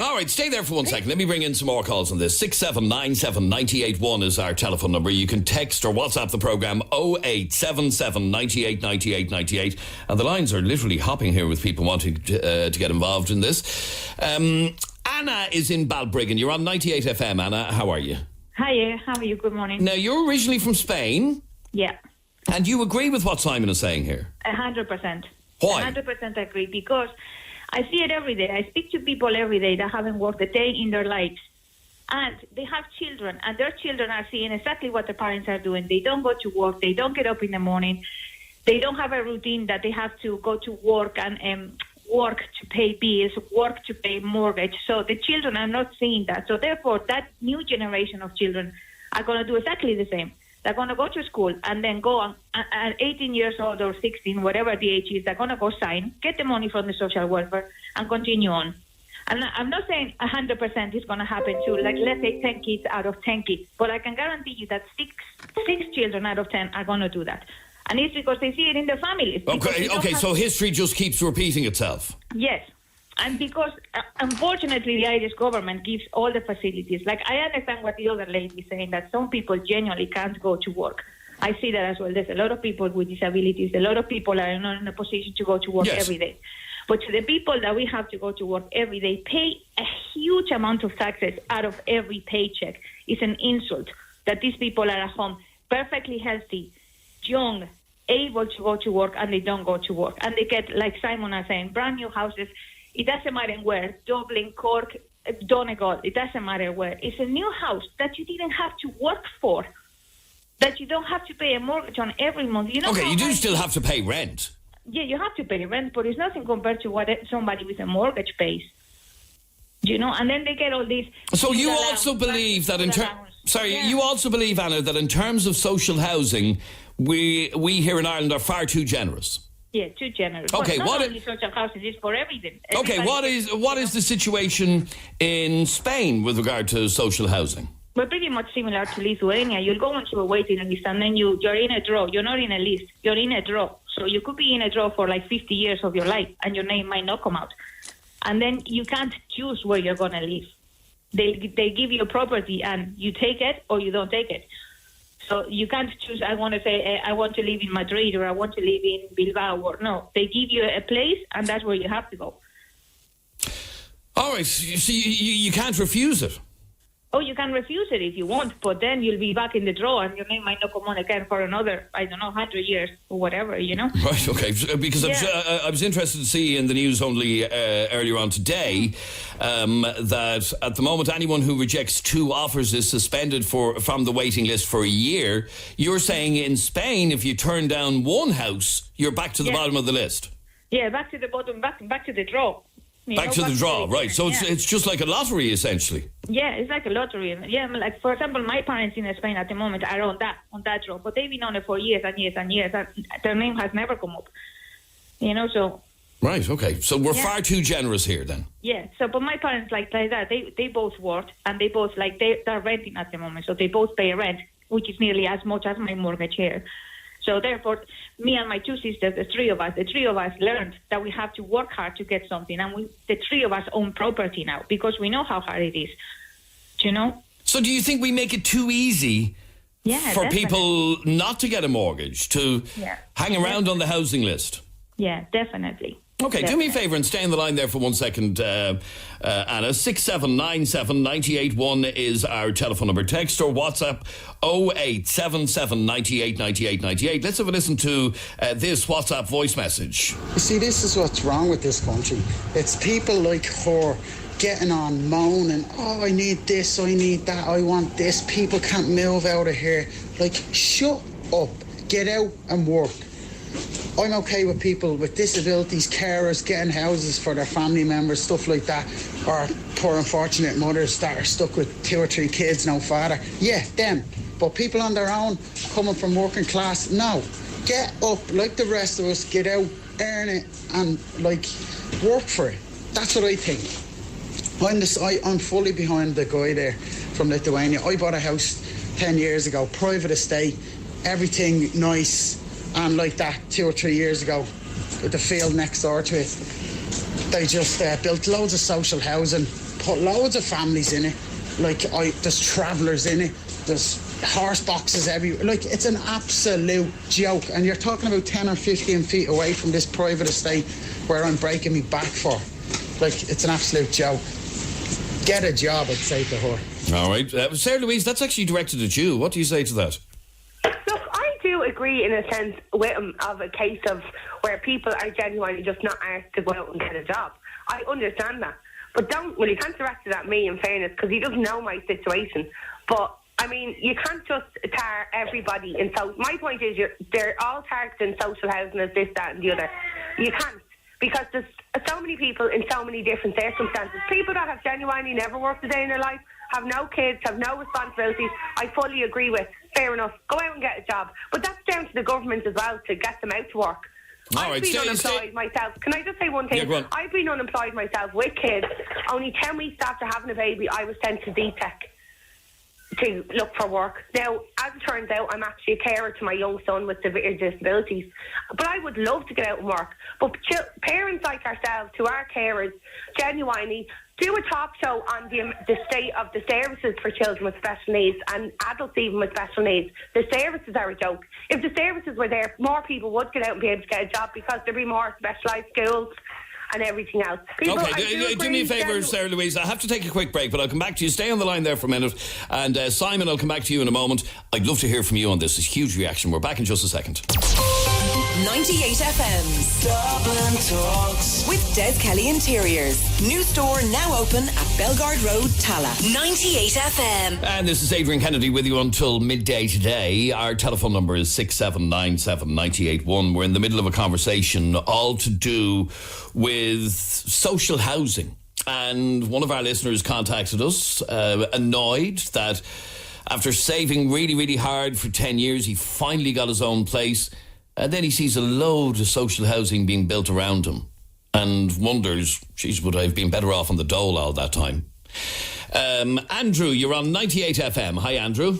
C: All right, stay there for 1 second. Let me bring in some more calls on this. 6797 981 is our telephone number. You can text or WhatsApp the programme 0877 98 98 98. And the lines are literally hopping here with people wanting to get involved in this. Anna is in Balbriggan. You're on 98 FM, Anna. How are you?
H: Hiya, how are you? Good morning.
C: Now, you're originally from Spain.
H: Yeah.
C: And you agree with what Simon is saying here?
H: 100%.
C: Why?
H: 100% agree, because I see it every day. I speak to people every day that haven't worked a day in their lives. And they have children, and their children are seeing exactly what their parents are doing. They don't go to work. They don't get up in the morning. They don't have a routine that they have to go to work and work to pay bills, work to pay mortgage. So the children are not seeing that. So therefore, that new generation of children are going to do exactly the same. They're going to go to school and then go on at 18 years old or 16, whatever the age is, they're going to go sign, get the money from the social welfare and continue on. And I'm not saying 100% is going to happen to, like, let's say 10 kids out of 10 kids, but I can guarantee you that six children out of 10 are going to do that. And it's because they see it in their families.
C: Okay, so history just keeps repeating itself.
H: Yes. And because, unfortunately, the Irish government gives all the facilities. Like, I understand what the other lady is saying, that some people genuinely can't go to work. I see that as well. There's a lot of people with disabilities. A lot of people are not in a position to go to work every day. But to the people that we have to go to work every day, pay a huge amount of taxes out of every paycheck. It's an insult that these people are at home, perfectly healthy, young, able to go to work, and they don't go to work. And they get, like Simon is saying, brand new houses. It doesn't matter where, Dublin, Cork, Donegal, it doesn't matter where. It's a new house that you didn't have to work for, that you don't have to pay a mortgage on every month. You know,
C: okay, you do still have to pay rent.
H: Yeah, you have to pay rent, but it's nothing compared to what somebody with a mortgage pays. You know, and then they get all these...
C: So you also believe that you also believe, Anna, that in terms of social housing, we here in Ireland are far too generous.
H: Yeah, too generous.
C: Okay,
H: not only social housing, it's for everything.
C: Okay, what is the situation in Spain with regard to social housing?
H: We're pretty much similar to Lithuania. You'll go into a waiting list and then you're in a draw. You're not in a list. You're in a draw. So you could be in a draw for like 50 years of your life and your name might not come out. And then you can't choose where you're going to live. They give you a property and you take it or you don't take it. So you can't choose, I want to say, I want to live in Madrid or I want to live in Bilbao. Or no, they give you a place and that's where you have to go.
C: All right, so you can't refuse it.
H: Oh, you can refuse it if you want, but then you'll be back in the draw and your name might not come on again for another, 100 years or whatever, you know?
C: Right, okay. Because I was interested to see in the news only earlier on today that at the moment anyone who rejects 2 offers is suspended from the waiting list for a year. You're saying in Spain, if you turn down 1 house, you're back to the bottom of the list. Yeah,
H: back to the bottom, back to the draw.
C: Back to the draw, right. So it's just like a lottery, essentially.
H: Yeah, it's like a lottery. Yeah, like, for example, my parents in Spain at the moment are on that draw, but they've been on it for years and years and years, and their name has never come up. You know, so...
C: Right, okay. So we're far too generous here, then.
H: Yeah, so, but my parents, like that, they both worked, and they both, they're renting at the moment, so they both pay rent, which is nearly as much as my mortgage here. So therefore, me and my 2 sisters, the three of us learned that we have to work hard to get something. And the 3 of us own property now because we know how hard it is. Do you know?
C: So do you think we make it too easy for
H: definitely.
C: people not to get a mortgage, to hang around on the housing list.
H: Yeah, definitely.
C: Okay, do me a favour and stay on the line there for 1 second, Anna. 6797 981 is our telephone number. Text or WhatsApp 0877 98 98 98. Let's have a listen to this WhatsApp voice message.
I: You see, this is what's wrong with this country. It's people like her getting on, moaning, I need this, I need that, I want this. People can't move out of here. Like, shut up. Get out and work. I'm okay with people with disabilities, carers, getting houses for their family members, stuff like that, or poor unfortunate mothers that are stuck with 2 or 3 kids, no father. Yeah, them. But people on their own, coming from working class, no. Get up like the rest of us, get out, earn it, and work for it. That's what I think. I'm fully behind the guy there from Lithuania. I bought a house 10 years ago, private estate, everything nice. And like that 2 or 3 years ago, with the field next door to it, they just built loads of social housing, put loads of families in it. There's travellers in it, there's horse boxes everywhere. It's an absolute joke. And you're talking about 10 or 15 feet away from this private estate where I'm breaking me back for. It's an absolute joke. Get a job, I'd say to her.
C: All right. Sarah Louise, that's actually directed at you. What do you say to that?
G: Look, I do agree in a sense with him of a case of where people are genuinely just not asked to go out and get a job. I understand that. But you can't direct it at me in fairness because he doesn't know my situation. But, I mean, you can't just tar everybody. And so my point is they're all targeting social housing as this, that and the other. You can't. Because there's so many people in so many different circumstances. People that have genuinely never worked a day in their life, have no kids, have no responsibilities, I fully agree with. Fair enough. Go out and get a job. But that's down to the government as well to get them out to work. I've been unemployed myself. Can I just say one thing?
C: Yeah,
G: I've been unemployed myself with kids. Only 10 weeks after having a baby, I was sent to D-Tech to look for work. Now, as it turns out, I'm actually a carer to my young son with severe disabilities. But I would love to get out and work. But parents like ourselves, who are carers, genuinely do a talk show on the state of the services for children with special needs and adults even with special needs. The services are a joke. If the services were there, more people would get out and be able to get a job because there'd be more specialised schools and everything else.
C: Do me a favour, Sarah Louise. I have to take a quick break, but I'll come back to you. Stay on the line there for a minute. And Simon, I'll come back to you in a moment. I'd love to hear from you on this. It's a huge reaction. We're back in just a second.
B: 98 FM's
F: Dublin Talks
B: with Des Kelly Interiors. New store now open at Belgard Road, Tala.
A: 98 FM.
C: And this is Adrian Kennedy with you until midday today. Our telephone number is 6797 981. We're in the middle of a conversation all to do with social housing. And one of our listeners contacted us, annoyed that after saving really, really hard for 10 years, he finally got his own place. And then he sees a load of social housing being built around him and wonders, geez, would I have been better off on the dole all that time? Andrew, you're on 98 FM. Hi, Andrew.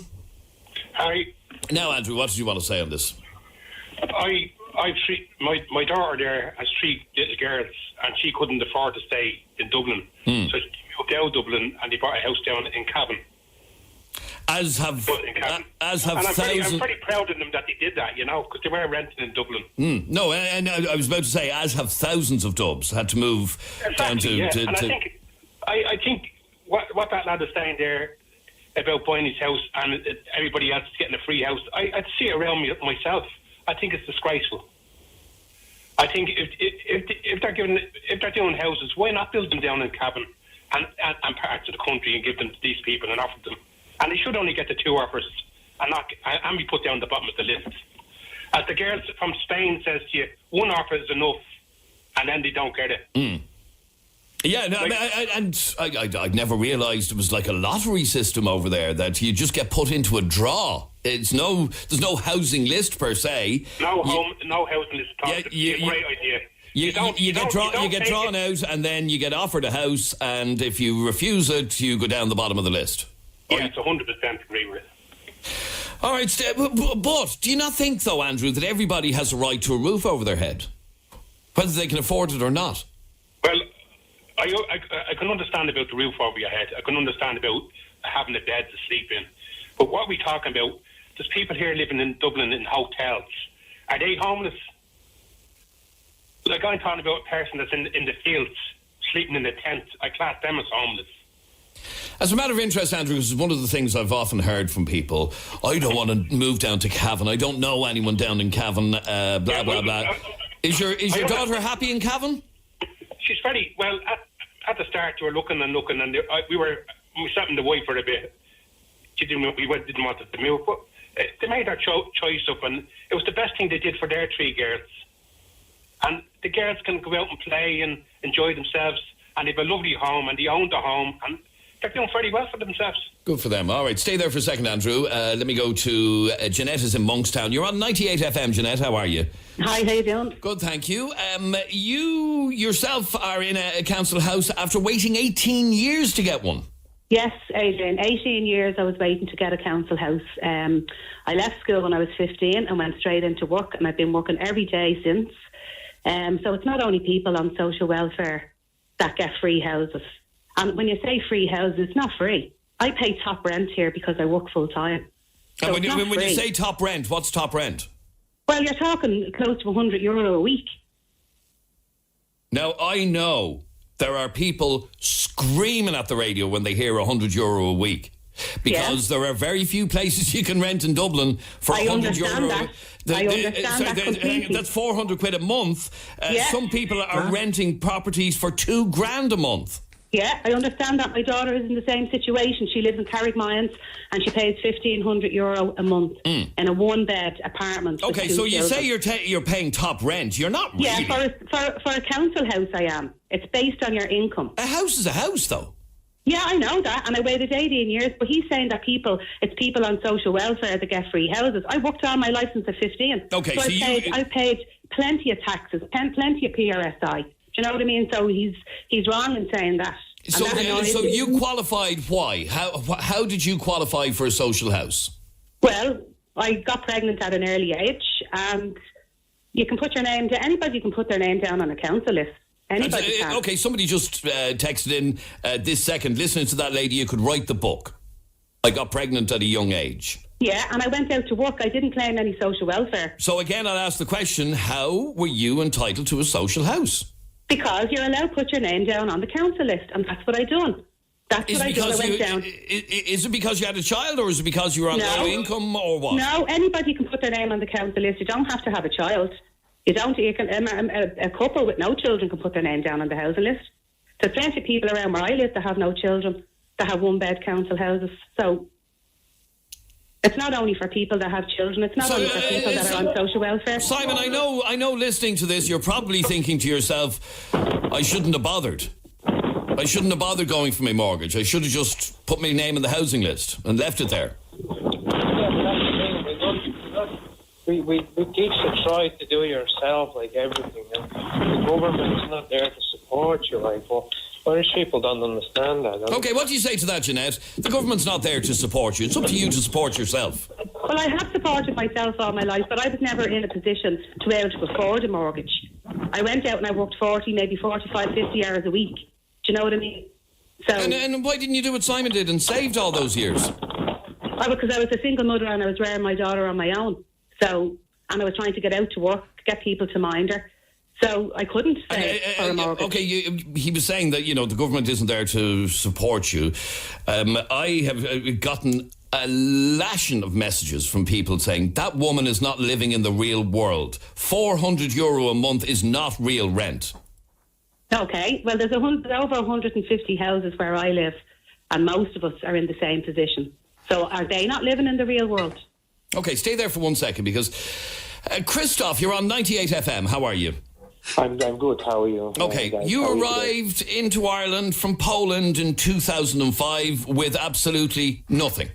J: Hi.
C: Now, Andrew, what did you want to say on this?
J: My daughter there has 3 little girls and she couldn't afford to stay in Dublin. So she moved out of Dublin and they bought a house down in Cavan.
C: As have thousands.
J: I'm pretty proud of them that they did that, because they were renting in Dublin.
C: No, and I was about to say, as have thousands of Dubs had to move down to.
J: Yeah. And I think what that lad is saying there about buying his house and everybody else is getting a free house, I'd see it around me myself. I think it's disgraceful. I think if they're doing houses, why not build them down in Cavan and parts of the country and give them to these people and offer them? And they should only get the 2 offers and be put down the bottom of the list. As the girls from Spain says to you, 1 offer is enough, and then they don't get it.
C: Yeah, no, I'd never realised it was like a lottery system over there, that you just get put into a draw. There's no housing list per se.
J: No housing list. It's a great idea.
C: You get drawn out, and then you get offered a house, and if you refuse it, you go down the bottom of the list.
J: Yeah, it's 100% agree with it.
C: All right, but do you not think, though, Andrew, that everybody has a right to a roof over their head, whether they can afford it or not?
J: Well, I can understand about the roof over your head. I can understand about having a bed to sleep in. But what we're talking about, there's people here living in Dublin in hotels. Are they homeless? Like, I'm talking about a person that's in the fields, sleeping in a tent. I class them as homeless.
C: As a matter of interest, Andrew, this is one of the things I've often heard from people. I don't want to move down to Cavan. I don't know anyone down in Cavan. Blah blah blah. Is your daughter happy in Cavan?
J: She's very well. At the start, we were looking, and we sat in the way for a bit. We didn't want us to move, but they made their choice up, and it was the best thing they did for their 3 girls. And the girls can go out and play and enjoy themselves, and they have a lovely home, and they own the home, and they're doing very well for themselves.
C: Good for them. All right, stay there for a second, Andrew. Let me go to Jeanette is in Monkstown. You're on 98 FM, Jeanette. How are you?
K: Hi, how you doing?
C: Good, thank you. You yourself are in a council house after waiting 18 years to get one.
K: Yes, Adrian. 18 years I was waiting to get a council house. I left school when I was 15 and went straight into work, and I've been working every day since. So it's not only people on social welfare that get free houses. And when you say free houses, it's not free. I pay top rent here because I work full time. So
C: and when you say top rent, what's top rent?
K: Well, you're talking close to €100 a week.
C: Now, I know there are people screaming at the radio when they hear €100 a week. Because there are very few places you can rent in Dublin for €100.
K: I understand that completely.
C: That's 400 quid a month. Some people are renting properties for $2,000 a month.
K: Yeah, I understand that. My daughter is in the same situation. She lives in Carrickmines and she pays €1,500 a month in a 1-bed apartment.
C: Okay, so you say you're paying top rent. You're not really.
K: Yeah, for a council house I am. It's based on your income.
C: A house is a house, though.
K: Yeah, I know that, and I waited 18 years, but he's saying that it's people on social welfare that get free houses. I worked all my life since I was 15.
C: Okay,
K: so I paid plenty of taxes, plenty of PRSI. Do you know what I mean? So he's wrong in saying that.
C: So you qualified why? How did you qualify for a social house?
K: Well, I got pregnant at an early age, and you can put your name down. Anybody can put their name down on a council list. Anybody can.
C: Okay, somebody just texted in this second. Listening to that lady, you could write the book. I got pregnant at a young age.
K: Yeah, and I went out to work. I didn't claim any social welfare.
C: So again, I'll ask the question, how were you entitled to a social house?
K: Because you're allowed to put your name down on the council list, and that's what I done. That's what I done. I went down.
C: Is it because you had a child, or is it because you were on low income, or what?
K: No, anybody can put their name on the council list. You don't have to have a child. You can. A couple with no children can put their name down on the housing list. There's plenty of people around where I live that have no children, that have 1-bed council houses. So it's not only for people that have children. It's not only for people that are on social welfare.
C: Simon, I know. Listening to this, you're probably thinking to yourself, I shouldn't have bothered. I shouldn't have bothered going for my mortgage. I should have just put my name in the housing list and left it there.
E: We teach to try to do yourself, like everything, and the government's not there to support you, like, well, Irish people don't understand that.
C: Okay, what do you say to that, Jeanette? The government's not there to support you. It's up to you to support yourself.
K: Well, I have supported myself all my life, but I was never in a position to be able to afford a mortgage. I went out and I worked 40, maybe 45, 50 hours a week. Do you know what I mean? So,
C: and why didn't you do what Simon did and saved all those years?
K: Because I was a single mother and I was rearing my daughter on my own. So, and I was trying to get out to work, get people to mind her. So I couldn't save for a mortgage.
C: Okay, he was saying that, the government isn't there to support you. I have gotten a lashing of messages from people saying that woman is not living in the real world. €400 a month is not real rent.
K: Okay, well, there's over 150 houses where I live, and most of us are in the same position. So are they not living in the real world?
C: Okay, stay there for 1 second, because Christoph, you're on 98 FM. How are you?
E: I'm good. How are you?
C: Okay, you arrived into Ireland from Poland in 2005 with absolutely nothing.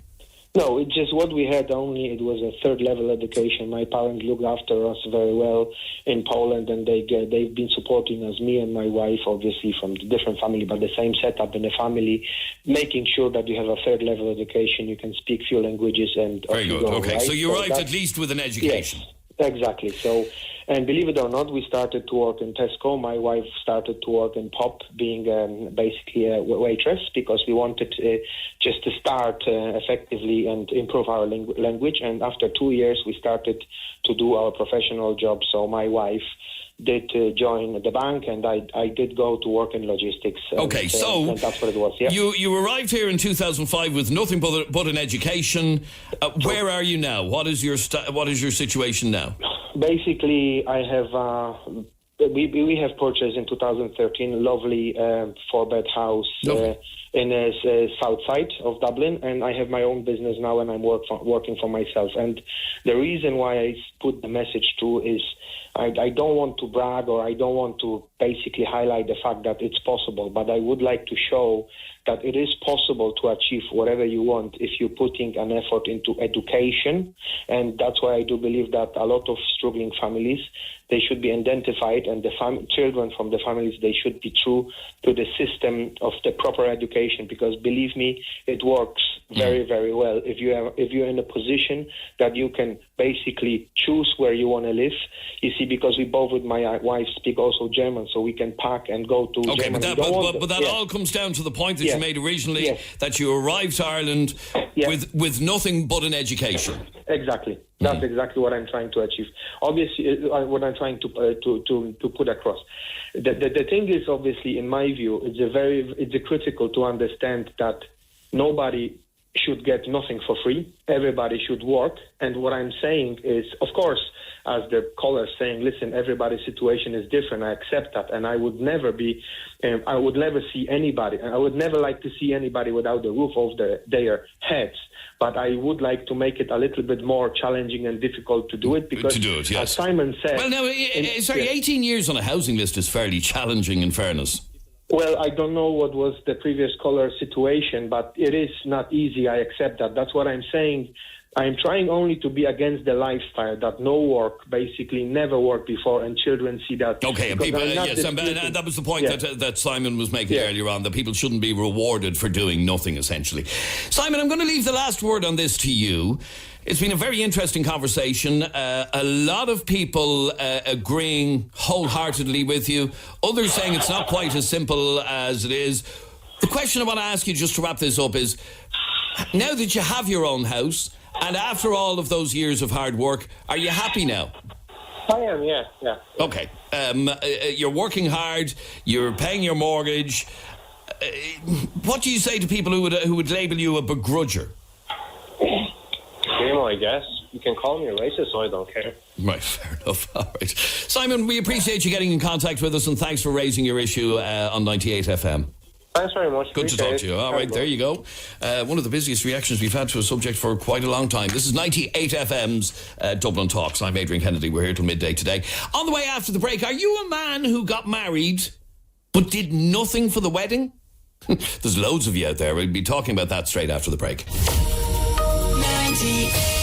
L: No, it's just what we had only. It was a third-level education. My parents looked after us very well in Poland, and they've been supporting us, me and my wife, obviously from the different family, but the same setup in the family, making sure that you have a third-level education, you can speak few languages, and
C: very good. Okay,
L: right?
C: so you arrived at least with an education.
L: Yes, exactly. So, And believe it or not, we started to work in Tesco. My wife started to work in Pop, being basically a waitress, because we wanted just to start effectively and improve our language. And after 2 years, we started to do our professional job. So my wife did join the bank, and I did go to work in logistics.
C: Okay,
L: and that's what it was. Yeah.
C: You arrived here in 2005 with nothing but an education. Where are you now? What is your situation now?
L: Basically, I have we have purchased in 2013 a lovely 4-bed house in the south side of Dublin, and I have my own business now, and I'm working for myself. And the reason why I put the message through is I don't want to brag, or I don't want to basically highlight the fact that it's possible, but I would like to show that it is possible to achieve whatever you want if you're putting an effort into education. And that's why I do believe that a lot of struggling families, they should be identified, and the children from the families, they should be true to the system of the proper education, because believe me, it works very, very well. If you're in a position that you can basically choose where you want to live, you see, because we both with my wife speak also German, so we can pack and go to Germany.
C: But that all comes down to the point that you made originally, that you arrived to Ireland with nothing but an education.
L: Exactly. That's exactly what I'm trying to achieve. Obviously, what I'm trying to put across. The thing is, obviously, in my view, it's critical to understand that nobody should get nothing for free. Everybody should work. And what I'm saying is, of course, as the caller is saying, listen, everybody's situation is different. I accept that. And I would never see anybody, and I would never like to see anybody without the roof over their heads. But I would like to make it a little bit more challenging and difficult to do it, because as Simon said...
C: Well, now, 18 years on a housing list is fairly challenging, in fairness.
L: Well, I don't know what was the previous caller's situation, but it is not easy. I accept that. That's what I'm saying. I'm trying only to be against the lifestyle that no work, basically never worked before, and children see that.
C: Okay, and people, and that was the point that Simon was making earlier on, that people shouldn't be rewarded for doing nothing, essentially. Simon, I'm going to leave the last word on this to you. It's been a very interesting conversation. A lot of people agreeing wholeheartedly with you. Others saying it's not quite as simple as it is. The question I want to ask you, just to wrap this up, is now that you have your own house, and after all of those years of hard work, are you happy now?
E: I am, yeah.
C: Okay. You're working hard, you're paying your mortgage. What do you say to people who would label you a begrudger?
E: I guess. You can call me a racist, so I don't care.
C: Right, fair enough. All right. Simon, we appreciate you getting in contact with us, and thanks for raising your issue on 98 FM.
E: Thanks very much.
C: Good to talk to you. All right, there you go. One of the busiest reactions we've had to a subject for quite a long time. This is 98 FM's Dublin Talks. I'm Adrian Kennedy. We're here till midday today. On the way after the break, are you a man who got married but did nothing for the wedding? There's loads of you out there. We'll be talking about that straight after the break.
F: 98.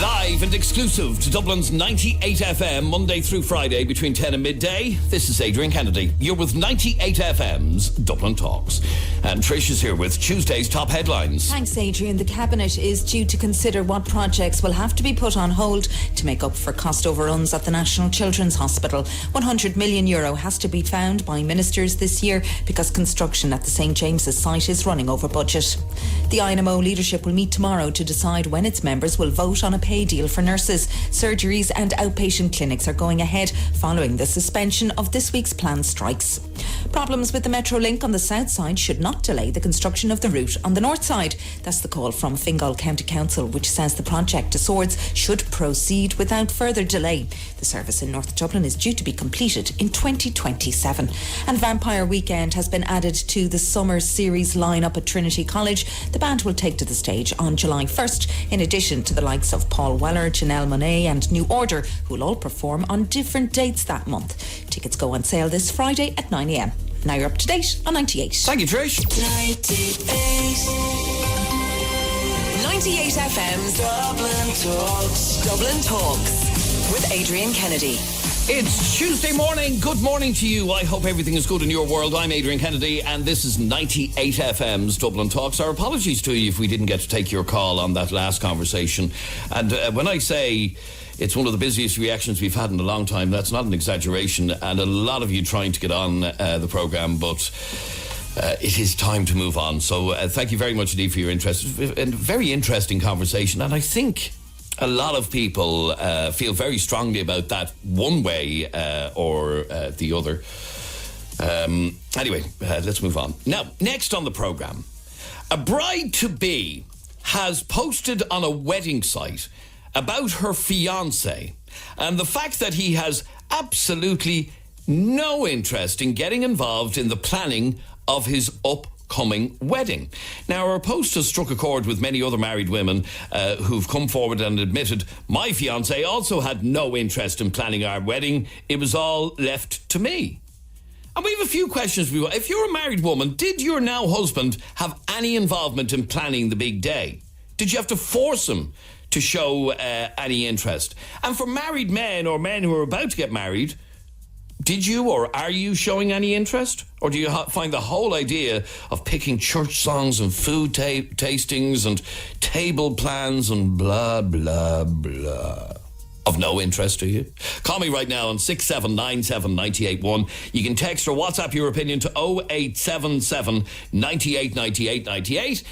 C: Live and exclusive to Dublin's 98 FM, Monday through Friday between 10 and midday. This is Adrian Kennedy. You're with 98 FM's Dublin Talks. And Trish is here with Tuesday's top headlines.
M: Thanks, Adrian. The Cabinet is due to consider what projects will have to be put on hold to make up for cost overruns at the National Children's Hospital. €100 million has to be found by ministers this year because construction at the St James's site is running over budget. The INMO leadership will meet tomorrow to decide when its members will vote on a pay deal for nurses. Surgeries and outpatient clinics are going ahead following the suspension of this week's planned strikes. Problems with the Metrolink on the south side should not delay the construction of the route on the north side. That's the call from Fingal County Council, which says the project to Swords should proceed without further delay. The service in North Dublin is due to be completed in 2027. And Vampire Weekend has been added to the summer series lineup at Trinity College. The band will take to the stage on July 1st, in addition to the likes of Paul Weller, Janelle Monáe and New Order, who will all perform on different dates that month. Tickets go on sale this Friday at 9am. Now you're up to date on 98.
C: Thank you, Trish.
B: 98 FM's Dublin Talks with Adrian Kennedy.
C: It's Tuesday morning. Good morning to you. I hope everything is good in your world. I'm Adrian Kennedy, and this is 98 FM's Dublin Talks. Our apologies to you if we didn't get to take your call on that last conversation. And when I say it's one of the busiest reactions we've had in a long time, that's not an exaggeration. And a lot of you trying to get on the programme, but it is time to move on. So thank you very much indeed for your interest. And very interesting conversation. And I think a lot of people feel very strongly about that one way or the other. Anyway, let's move on. Now, next on the programme, a bride-to-be has posted on a wedding site about her fiancé and the fact that he has absolutely no interest in getting involved in the planning of his upcoming wedding. Now, our post has struck a chord with many other married women who've come forward and admitted, my fiancé also had no interest in planning our wedding. It was all left to me. And we have a few questions. If you're a married woman, did your now husband have any involvement in planning the big day? Did you have to force him to show any interest? And for married men or men who are about to get married, did you or are you showing any interest? Or do you find the whole idea of picking church songs and food tastings and table plans and blah, blah, blah of no interest to you? Call me right now on 6797 981. You can text or WhatsApp your opinion to 0877 98 98 98.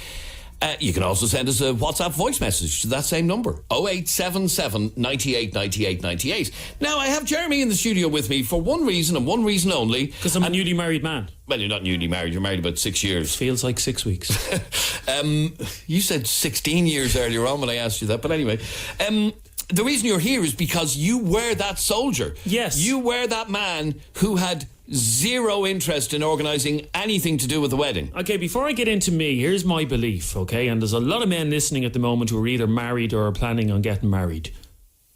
C: You can also send us a WhatsApp voice message to that same number, 0877 98 98 98. Now, I have Jeremy in the studio with me for one reason and one reason only.
N: Because I'm a newly married man.
C: Well, you're not newly married. You're married about 6 years.
N: Feels like 6 weeks.
C: You said 16 years earlier on when I asked you that. But anyway, the reason you're here is because you were that soldier.
N: Yes.
C: You were that man who had zero interest in organising anything to do with the wedding.
N: Okay, before I get into me, here's my belief, okay? And there's a lot of men listening at the moment who are either married or are planning on getting married.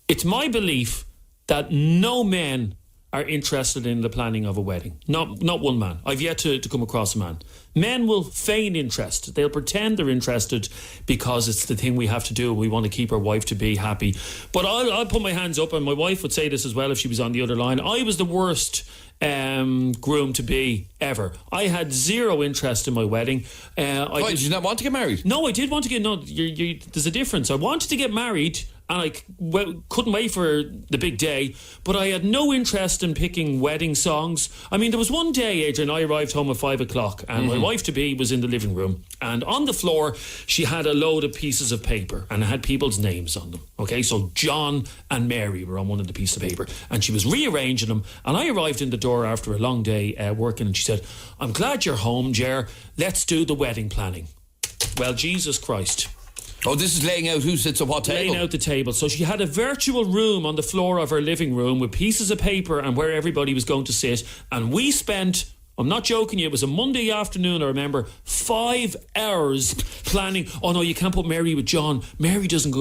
N: It's my belief that no men are interested in the planning of a wedding. Not one man. I've yet to come across a man. Men will feign interest. They'll pretend they're interested because it's the thing we have to do. We want to keep our wife to be happy. But I'll put my hands up, and my wife would say this as well if she was on the other line. I was the worst groom to be ever. I had zero interest in my wedding.
C: Did you not want to get married?
N: No, I did want to get... No, there's a difference. I wanted to get married, and I couldn't wait for the big day, but I had no interest in picking wedding songs. I mean, there was one day, Adrian, I arrived home at 5 o'clock, and my wife-to-be was in the living room, and on the floor, she had a load of pieces of paper, and it had people's names on them. Okay, so John and Mary were on one of the pieces of paper, and she was rearranging them, and I arrived in the door after a long day working, and she said, I'm glad you're home, Ger. Let's do the wedding planning. Well, Jesus Christ.
C: Oh, this is laying out who sits at what table?
N: Laying out the table. So she had a virtual room on the floor of her living room with pieces of paper and where everybody was going to sit. And we spent, I'm not joking you, it was a Monday afternoon, I remember, 5 hours planning. Oh no, you can't put Mary with John. Mary doesn't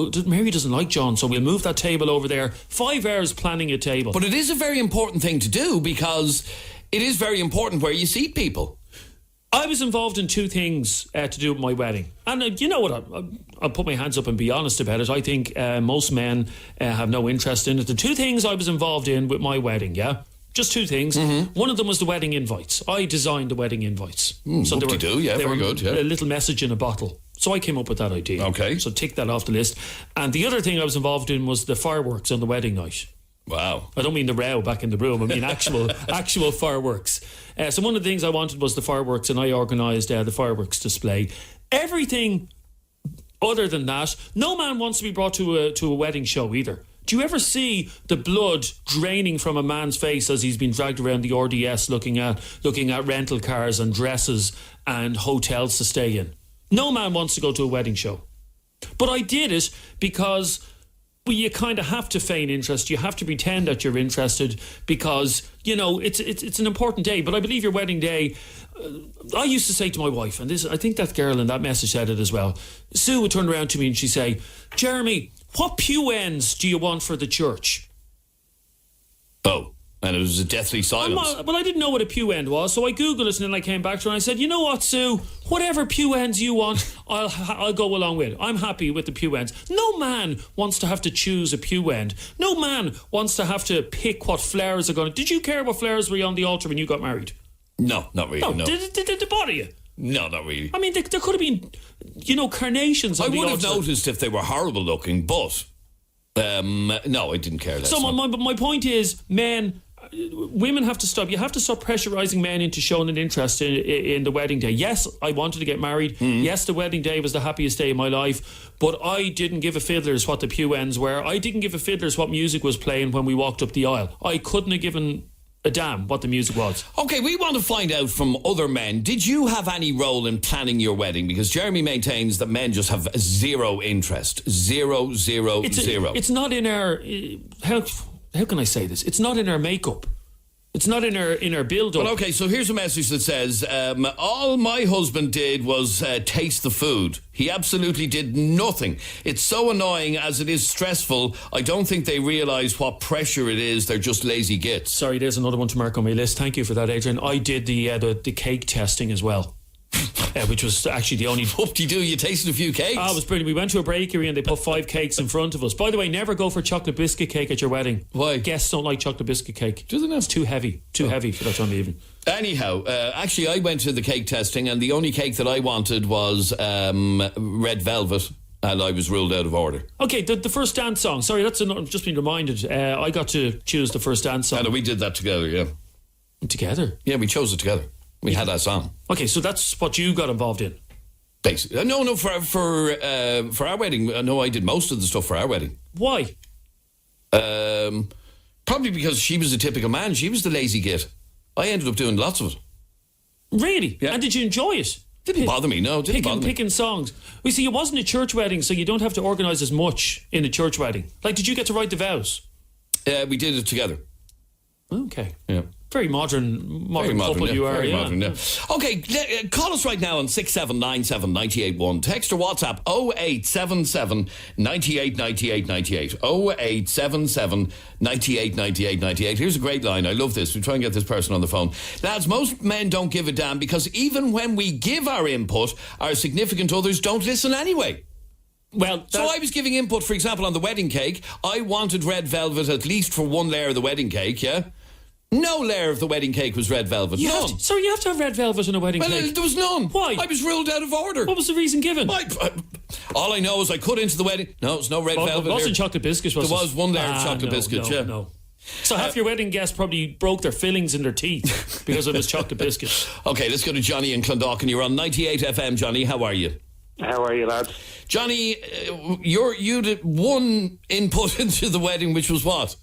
N: like John, so we'll move that table over there. 5 hours planning a table.
C: But it is a very important thing to do because it is very important where you seat people.
N: I was involved in two things to do with my wedding. And you know what, I'll put my hands up and be honest about it. I think most men have no interest in it. The two things I was involved in with my wedding, yeah? Just two things. Mm-hmm. One of them was the wedding invites. I designed the wedding invites.
C: So they were good, yeah.
N: A little message in a bottle. So I came up with that idea.
C: Okay.
N: So tick that off the list. And the other thing I was involved in was the fireworks on the wedding night.
C: Wow.
N: I don't mean the row back in the room. I mean actual fireworks. So one of the things I wanted was the fireworks, and I organised the fireworks display. Everything other than that, no man wants to be brought to a wedding show either. Do you ever see the blood draining from a man's face as he's been dragged around the RDS looking at rental cars and dresses and hotels to stay in? No man wants to go to a wedding show. But I did it because... Well, you kind of have to feign interest. You have to pretend that you're interested because, you know, it's an important day. But I believe your wedding day, I used to say to my wife, and this, I think that girl in that message said it as well. Sue would turn around to me and she'd say, Jeremy, what pew ends do you want for the church?
C: Oh. And it was a deathly silence.
N: Well, I didn't know what a pew end was, so I Googled it and then I came back to her and I said, you know what, Sue? Whatever pew ends you want, I'll go along with. I'm happy with the pew ends. No man wants to have to choose a pew end. No man wants to have to pick what flowers are going to... Did you care what flowers were on the altar when you got married?
C: No, not really, no.
N: Did it bother you?
C: No, not really.
N: I mean, there could have been, carnations on the altar.
C: I would have noticed if they were horrible looking, but... no, I didn't care.
N: So my point is, women have to stop. You have to stop pressurising men into showing an interest in the wedding day. Yes, I wanted to get married. Mm-hmm. Yes, the wedding day was the happiest day of my life. But I didn't give a fiddler's what the pew ends were. I didn't give a fiddler's what music was playing when we walked up the aisle. I couldn't have given a damn what the music was.
C: Okay, we want to find out from other men. Did you have any role in planning your wedding? Because Jeremy maintains that men just have zero interest. Zero.
N: It's not in our... How can I say this? It's not in our makeup. It's not in our build-up.
C: Well, okay, so here's a message that says, all my husband did was taste the food. He absolutely did nothing. It's so annoying as it is stressful. I don't think they realise what pressure it is. They're just lazy gits.
N: Sorry, there's another one to mark on my list. Thank you for that, Adrian. I did the cake testing as well. Which was actually the only...
C: Whoop-de-doo, you tasted a few cakes?
N: It was brilliant. We went to a bakery and they put 5 cakes in front of us. By the way, never go for chocolate biscuit cake at your wedding.
C: Why?
N: Guests don't like chocolate biscuit cake.
C: Do they not?
N: It's too heavy. Too heavy for that time of evening.
C: Anyhow, actually I went to the cake testing and the only cake that I wanted was red velvet, and I was ruled out of order.
N: Okay, the first dance song. Sorry, I've just been reminded. I got to choose the first dance song.
C: And we did that together, yeah.
N: Together?
C: Yeah, we chose it together. We had that song.
N: Okay, so that's what you got involved in.
C: Basically, no. For our wedding, no, I did most of the stuff for our wedding.
N: Why?
C: Probably because she was a typical man. She was the lazy git. I ended up doing lots of it.
N: Really?
C: Yeah.
N: And did you enjoy it?
C: Didn't bother me. No, didn't bother me.
N: Picking songs. We see, it wasn't a church wedding, so you don't have to organise as much in a church wedding. Like, did you get to write the vows?
C: We did it together.
N: Okay.
C: Yeah.
N: Very modern couple you are.
C: Very modern, yeah. Okay, call us right now on 6797 981. Text or WhatsApp 0877 98 98 98. 0877 98 98 98. Here's a great line. I love this. We try and get this person on the phone. Lads, most men don't give a damn because even when we give our input, our significant others don't listen anyway.
N: Well,
C: so I was giving input, for example, on the wedding cake. I wanted red velvet at least for one layer of the wedding cake, yeah? No layer of the wedding cake was red velvet.
N: You have to have red velvet in a wedding cake.
C: There was none.
N: Why?
C: I was ruled out of order.
N: What was the reason given?
C: All I know is I cut into the wedding. No, it's no red velvet.
N: It wasn't chocolate biscuits, was it?
C: There was one layer of chocolate biscuits, yeah.
N: No. So half your wedding guests probably broke their fillings in their teeth because it was chocolate biscuits.
C: Okay, let's go to Johnny in Clondalkin. You're on 98 FM, Johnny. How are you?
O: How are you, lads?
C: Johnny, you did one input into the wedding, which was what?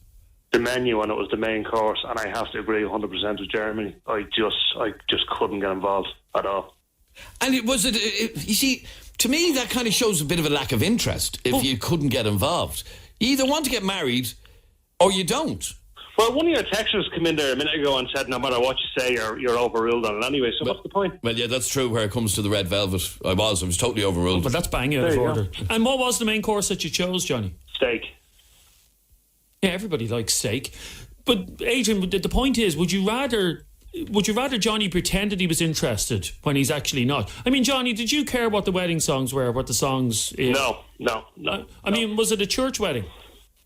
O: The menu, and it was the main course, and I have to agree 100% with Jeremy. I just couldn't get involved at all.
C: And you see, to me that kind of shows a bit of a lack of interest if you couldn't get involved. You either want to get married or you don't.
O: Well, one of your texters came in there a minute ago and said no matter what you say, you're overruled on it anyway, so what's the point?
C: Well, yeah, that's true where it comes to the red velvet. I was totally overruled.
N: But that's bang out of order. And what was the main course that you chose, Johnny?
O: Steak.
N: Yeah, everybody likes steak. But Adrian, the point is, would you rather Johnny pretend that he was interested when he's actually not? I mean, Johnny, did you care what the wedding songs were, what the songs is?
O: No.
N: I mean, was it a church wedding?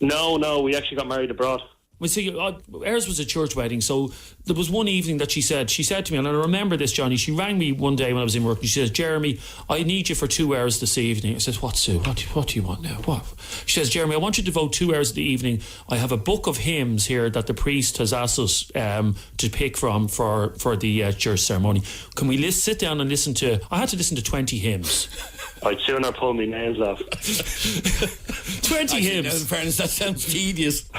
O: No, we actually got married abroad.
N: Well, see, ours was a church wedding, so there was one evening that she said to me, and I remember this, Johnny, she rang me one day when I was in work, and she says, Jeremy, I need you for 2 hours this evening. I says, what, Sue? What do you want now? What? She says, Jeremy, I want you to devote 2 hours of the evening. I have a book of hymns here that the priest has asked us to pick from for the church ceremony. Can we sit down and listen to... I had to listen to 20 hymns.
O: I'd sooner pull my nails off.
N: 20 hymns.
C: In fairness, that sounds tedious.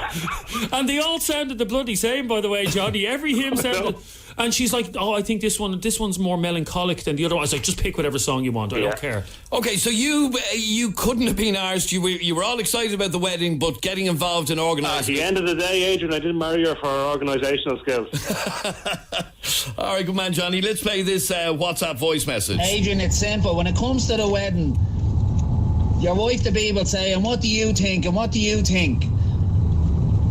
N: And they all sounded the bloody same, by the way, Johnny. Every hymn sounded... And she's like, I think this one's more melancholic than the other one. I was like, just pick whatever song you want. I don't care.
C: Okay, so you couldn't have been arsed. You were all excited about the wedding, but getting involved in organising...
O: At the end of the day, Adrian, I didn't marry her for her organisational skills.
C: All right, good man, Johnny. Let's play this WhatsApp voice message.
P: Adrian, it's simple. When it comes to the wedding, your wife to be will say, and what do you think? And what do you think?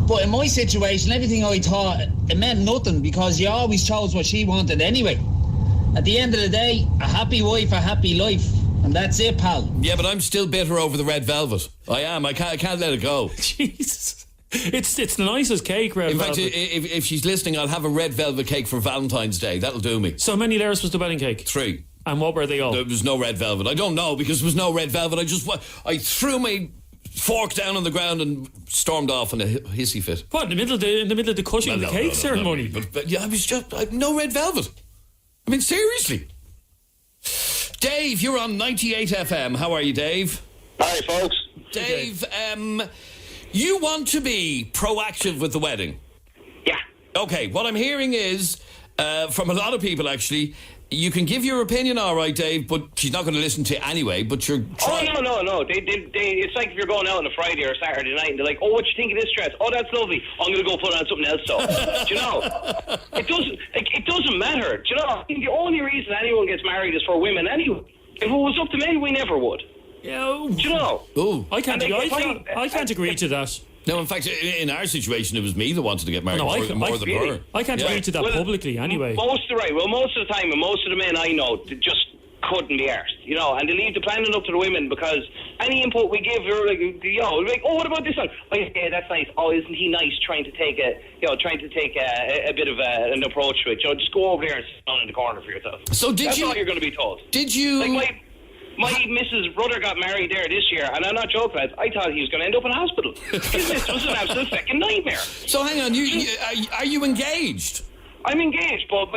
P: But in my situation, everything I thought, it meant nothing because you always chose what she wanted anyway. At the end of the day, a happy wife, a happy life. And that's it, pal.
C: Yeah, but I'm still bitter over the red velvet. I am. I can't let it go.
N: Jesus. It's the nicest cake, red velvet.
C: In fact, if she's listening, I'll have a red velvet cake for Valentine's Day. That'll do me.
N: So how many layers was the wedding cake?
C: 3.
N: And what were they all?
C: There was no red velvet. I don't know because there was no red velvet. I threw my fork down on the ground and stormed off in a hissy fit.
N: What, in the middle of the cutting of the cake ceremony?
C: But yeah, no red velvet. I mean, seriously. Dave, you're on 98 FM. How are you, Dave?
Q: Hi, folks.
C: Dave, you want to be proactive with the wedding?
Q: Yeah.
C: Okay, what I'm hearing is, from a lot of people actually, you can give your opinion, all right, Dave, but she's not going to listen to you anyway, but you're trying...
Q: Oh, no. It's like if you're going out on a Friday or a Saturday night and they're like, oh, what you think of this dress? Oh, that's lovely. I'm going to go put on something else, so. Do you know? It doesn't matter. Do you know? I think the only reason anyone gets married is for women anyway. If it was up to men, we never would.
N: Yeah.
Q: Do you know?
C: Oh.
N: I can't agree to that.
C: No, in fact, in our situation, it was me that wanted to get married more than her.
N: I can't agree to that publicly anyway.
Q: Most of the time, and most of the men I know just couldn't be arsed, you know, and they leave the planning up to the women because any input we give, they're like, oh, what about this one? Oh, yeah, that's nice. Oh, isn't he nice? Trying to take a bit of an approach to it. You know, just go over there and sit down in the corner for yourself.
C: So
Q: that's all you're going to be told.
C: Did you?
Q: Like my Mrs. brother got married there this year, and I'm not joking, lads. I thought he was going to end up in hospital. This was an absolute fucking nightmare.
C: So hang on, are you engaged?
Q: I'm engaged, but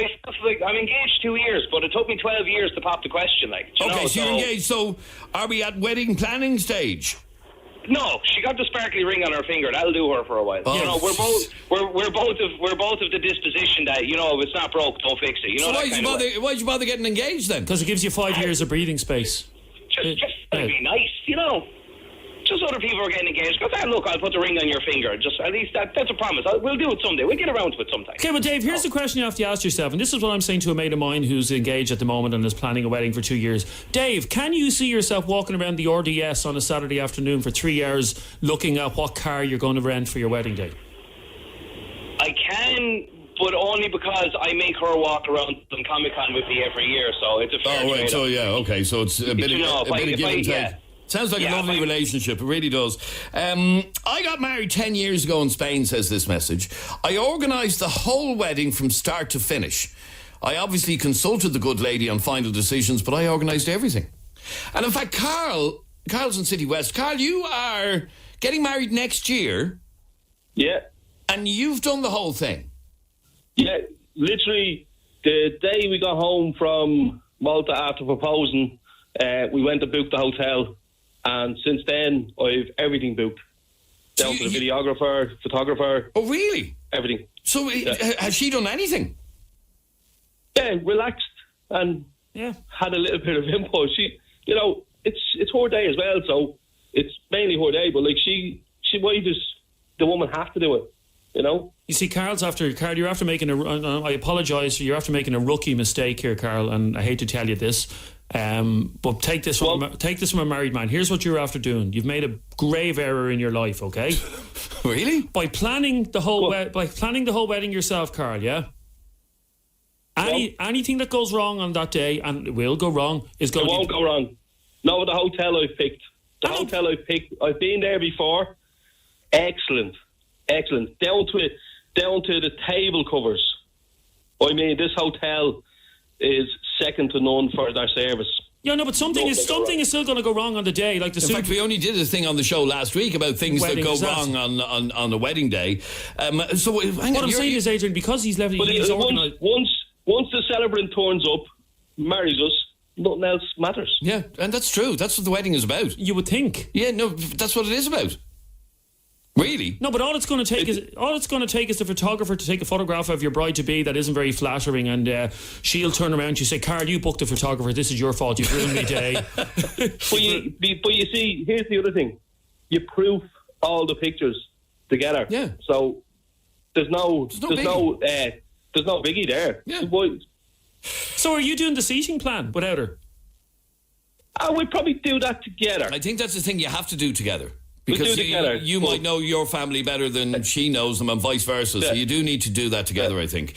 Q: I'm engaged 2 years, but it took me 12 years to pop the question.
C: So you're engaged. So are we at wedding planning stage?
Q: No, she got the sparkly ring on her finger. That'll do her for a while.
C: Oh.
Q: You know, we're both of the disposition that, you know, if it's not broke, don't fix it. You know.
C: So why'd you bother getting engaged then?
N: Because it gives you 5 years of breathing space.
Q: Just to be nice, you know. Just other people are getting engaged. Go, look, I'll put the ring on your finger. Just at least that's a promise. We'll do it someday. We'll get around to it sometime.
N: Okay, well, Dave, here's the question you have to ask yourself, and this is what I'm saying to a mate of mine who's engaged at the moment and is planning a wedding for 2 years. Dave, can you see yourself walking around the RDS on a Saturday afternoon for 3 hours looking at what car you're going to rent for your wedding day?
Q: I can, but only because I make her walk around some Comic-Con with me every year, so it's a fair trade-off.
C: Right, so yeah, okay, so it's a bit of give and take.
Q: Yeah.
C: Sounds like a lovely relationship. It really does. I got married 10 years ago in Spain, says this message. I organised the whole wedding from start to finish. I obviously consulted the good lady on final decisions, but I organised everything. And in fact, Carl's in City West. Carl, you are getting married next year.
R: Yeah.
C: And you've done the whole thing.
R: Yeah, literally the day we got home from Malta after proposing, we went to book the hotel. And since then, I've everything booked. Down to the videographer, photographer.
C: Oh, really?
R: Everything.
C: So has she done anything?
R: Yeah, relaxed and had a little bit of input. She, you know, it's her day as well, so it's mainly her day. But like why does the woman have to do it? You know.
N: You see, Carl, you're after making I apologise. You're after making a rookie mistake here, Carl, and I hate to tell you this. But take this from a married man. Here's what you're after doing. You've made a grave error in your life, okay?
C: Really?
N: By planning the whole wedding yourself, Carl, yeah? Anything that goes wrong on that day, and it will go wrong,
R: it won't go wrong. No, the hotel I've picked. I've been there before. Excellent. Down to the table covers. I mean, this hotel is second to none for their service.
N: Yeah, no, but something is still going to go wrong on the day. Like in
C: fact, we only did a thing on the show last week about things that go wrong on the wedding day. So what
N: I'm saying is, Adrian, because he's organised.
R: Once the celebrant turns up, marries us, nothing else matters.
C: Yeah, and that's true. That's what the wedding is about.
N: You would think.
C: Yeah, no, that's what it is about. Really?
N: No, but all it's going to take is the photographer to take a photograph of your bride-to-be that isn't very flattering, and she'll turn around and she'll say, Carl, you booked the photographer, this is your fault, you've ruined my day.
R: But you see, here's the other thing. You proof all the pictures together.
C: Yeah.
R: So there's no biggie there.
C: Yeah.
N: So are you doing the seating plan without her?
R: We'd probably do that together.
C: I think that's the thing you have to do together. Because
R: do it together.
C: you might know your family better than she knows them and vice versa. So you do need to do that together, I think.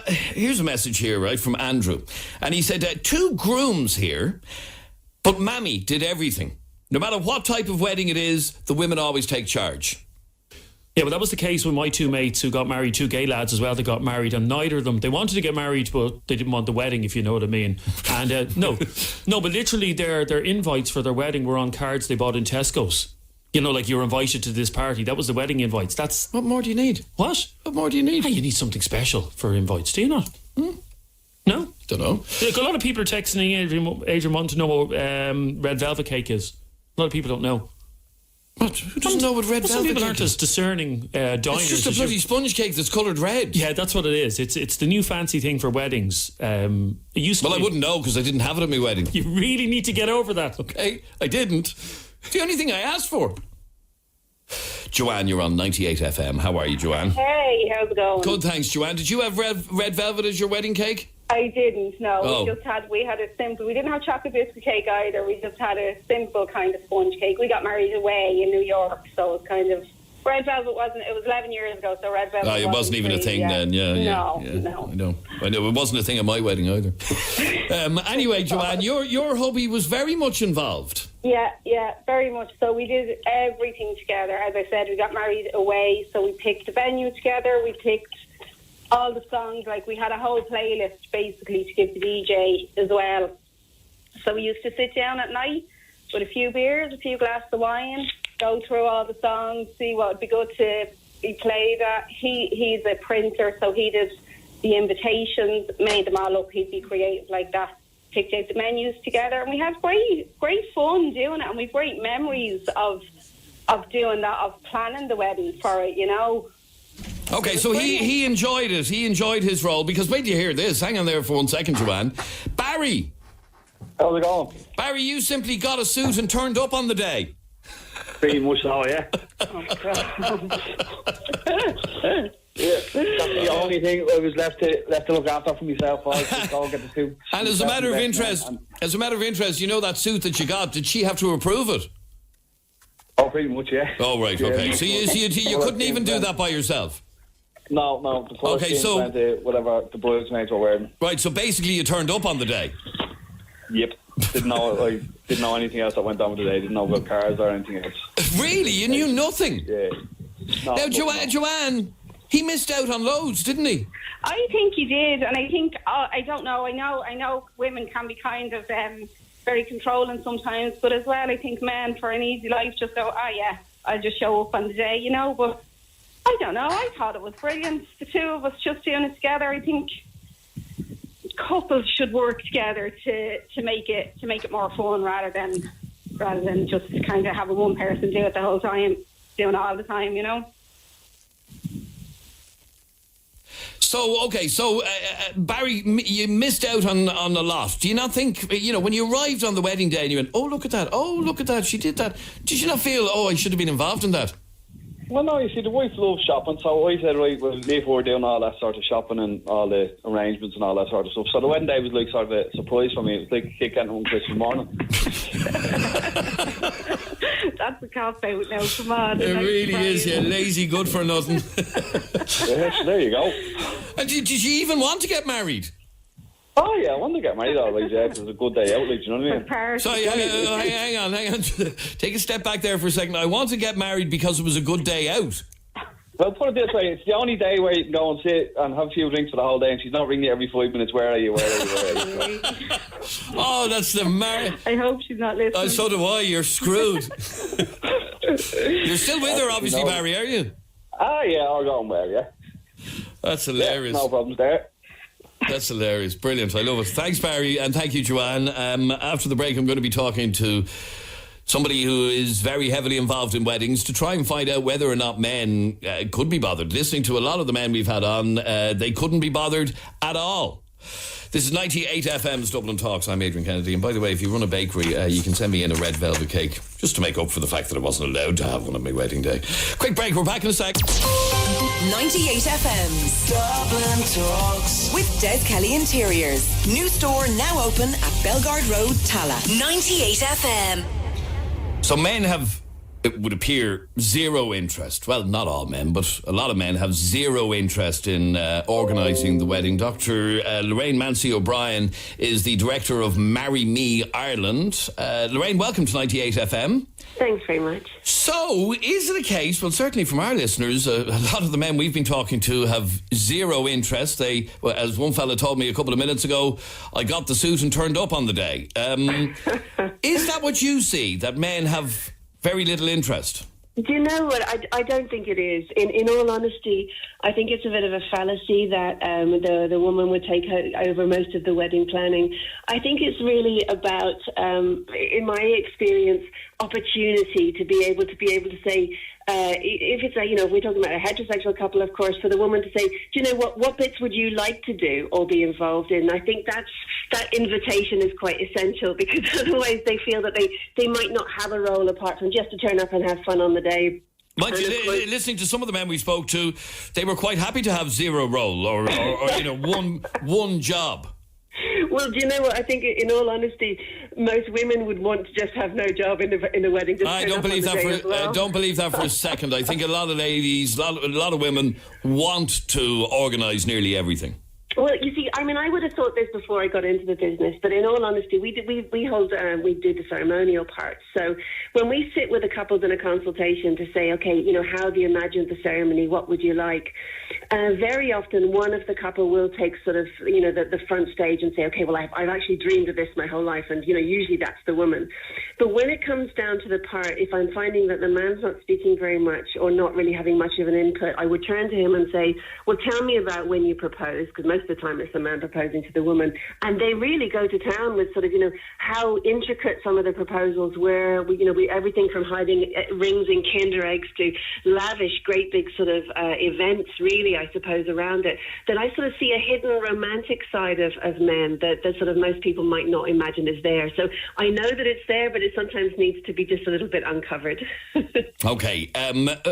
C: Here's a message here, right, from Andrew. And he said, 2 grooms here, but Mammy did everything. No matter what type of wedding it is, the women always take charge.
N: Yeah, but that was the case with my 2 mates who got married, 2 gay lads as well that got married, and neither of them, they wanted to get married, but they didn't want the wedding, if you know what I mean. And no, but literally their invites for their wedding were on cards they bought in Tesco's. You know, like, you're invited to this party. That was the wedding invites. That's...
C: What more do you need?
N: What?
C: What more do you need?
N: Hey, you need something special for invites, do you not? No?
C: Don't know.
N: Look, a lot of people are texting Adrian wanting to know what red velvet cake is. A lot of people don't know.
C: What? Who doesn't know what red velvet cake is?
N: Some people aren't as discerning diners.
C: It's just a bloody sponge cake that's coloured red.
N: Yeah, that's what it is. It's the new fancy thing for weddings. It used to
C: I wouldn't know because I didn't have it at my wedding.
N: You really need to get over that.
C: Okay, I didn't. It's the only thing I asked for. Joanne, you're on 98 FM. How are you, Joanne?
S: Hey, how's it going?
C: Good, thanks, Joanne. Did you have red velvet as your wedding cake?
S: I didn't, no.
C: Oh.
S: We had a simple, we didn't have chocolate biscuit cake either. We just had a simple kind of sponge cake. We got married away in New York, so it was kind of, red velvet it was 11 years ago, so red velvet
C: it wasn't even a thing then,
S: No.
C: I know. It wasn't a thing at my wedding either. Anyway, Joanne, your hubby was very much involved.
S: Yeah, very much so. We did everything together. As I said, we got married away, so we picked the venue together, we picked all the songs, like we had a whole playlist basically to give the DJ as well. So we used to sit down at night with a few beers, a few glasses of wine, go through all the songs, see what would be good to be played at. He's a printer, so he did the invitations, made them all up. He'd be creative like that, picked out the menus together, and we had great fun doing it, and we've great memories of doing that, of planning the wedding for it, you know.
C: Okay, so he enjoyed it. He enjoyed his role, because wait till you hear this. Hang on there for 1 second, Joanne. Barry.
T: How's it going?
C: Barry, you simply got a suit and turned up on the day.
T: Pretty much so, yeah. Yeah, that's the only thing I was left to look after for myself. I just go get the suit.
C: And as a matter of interest, you know that suit that you got, did she have to approve it?
T: Oh, pretty much, yeah.
C: Oh, right, okay. So you couldn't even do that by yourself?
T: No. The first went to whatever the bridesmaids were wearing.
C: Right, so basically you turned up on the day?
T: Yep. Didn't know anything else that went on with the day. Didn't know about cars or anything else.
C: Really? You knew nothing?
T: Yeah.
C: Now, Joanne, he missed out on loads, didn't he?
S: I think he did, and I think, I don't know, I know women can be kind of very controlling sometimes, but as well, I think men, for an easy life, just go, I'll just show up on the day, you know, but I don't know, I thought it was brilliant, the two of us just doing it together. I think couples should work together to make it more fun rather than just kind of having one person do it the whole time, doing it all the time, you know.
C: So, Barry, you missed out on a lot. Do you not think, when you arrived on the wedding day and you went, oh, look at that, she did that. Did you not feel, I should have been involved in that?
T: Well, no, you see, the wife loves shopping, so I said, right, well, leave her doing all that sort of shopping and all the arrangements and all that sort of stuff. So the wedding day was like sort of a surprise for me. It was like a kick getting home Christmas morning.
S: That's a cop out now, come on.
C: It really is, you lazy good for nothing.
T: Yes, there you go.
C: And did you even want to get married?
T: Oh, yeah, I wanted to get married, all right, yeah, it was a good day out, like, you know what I mean?
C: So, hang on. Take a step back there for a second. I want to get married because it was a good day out.
T: Well, put it this way, it's the only day where you can go and sit and have a few drinks for the whole day, and she's not ringing you every 5 minutes, where are you?
C: Oh, that's the
S: I hope she's not listening.
C: Oh, so do I, you're screwed. You're still with her, obviously, Barry, are you?
T: Ah, yeah, all going well, yeah.
C: That's hilarious.
T: Yeah, no problems there.
C: That's hilarious. Brilliant. I love it. Thanks, Barry, and thank you, Joanne. After the break, I'm going to be talking to somebody who is very heavily involved in weddings to try and find out whether or not men could be bothered. Listening to a lot of the men we've had on, they couldn't be bothered at all. This is 98 FM's Dublin Talks. I'm Adrian Kennedy. And by the way, if you run a bakery, you can send me in a red velvet cake just to make up for the fact that I wasn't allowed to have one on my wedding day. Quick break. We're back in a sec.
B: 98 FM's
F: Dublin Talks
B: with Des Kelly Interiors. New store now open at Belgard Road, Tala.
A: 98 FM.
C: So men have it would appear, zero interest. Well, not all men, but a lot of men have zero interest in organising the wedding. Dr. Lorraine Mancy O'Brien is the director of Marry Me Ireland. Lorraine, welcome to 98 FM.
U: Thanks very much.
C: So, is it a case, well, certainly from our listeners, a lot of the men we've been talking to have zero interest. They, well, as one fella told me a couple of minutes ago, I got the suit and turned up on the day. Is that what you see, that men have very little interest?
U: Do you know what? I don't think it is. In all honesty, I think it's a bit of a fallacy that the woman would take over most of the wedding planning. I think it's really about, in my experience, opportunity to be able to say, if it's if we're talking about a heterosexual couple, of course, for the woman to say, do you know what bits would you like to do or be involved in? I think that invitation is quite essential, because otherwise they feel that they might not have a role apart from just to turn up and have fun on the day.
C: Mind you, listening to some of the men we spoke to, they were quite happy to have zero role or one job.
U: Well, do you know what? I think, in all honesty, most women would want to just have no job in the wedding.
C: I don't believe that for a second. I think a lot of ladies, a lot of women want to organise nearly everything.
U: Well, you see, I mean, I would have thought this before I got into the business, but in all honesty, we do the ceremonial part. So when we sit with the couples in a consultation to say, okay, how have you imagined the ceremony? What would you like? Very often, one of the couple will take sort of, the front stage and say, okay, well, I've actually dreamed of this my whole life, and usually that's the woman. But when it comes down to the part, if I'm finding that the man's not speaking very much or not really having much of an input, I would turn to him and say, well, tell me about when you proposed, because most of the time it's the man proposing to the woman, and they really go to town with sort of how intricate some of the proposals were. We everything from hiding rings in Kinder eggs to lavish, great big sort of events, really, I suppose, around it. Then I sort of see a hidden romantic side of men that sort of most people might not imagine is there. So I know that it's there, but it sometimes needs to be just a little bit uncovered.
C: Okay,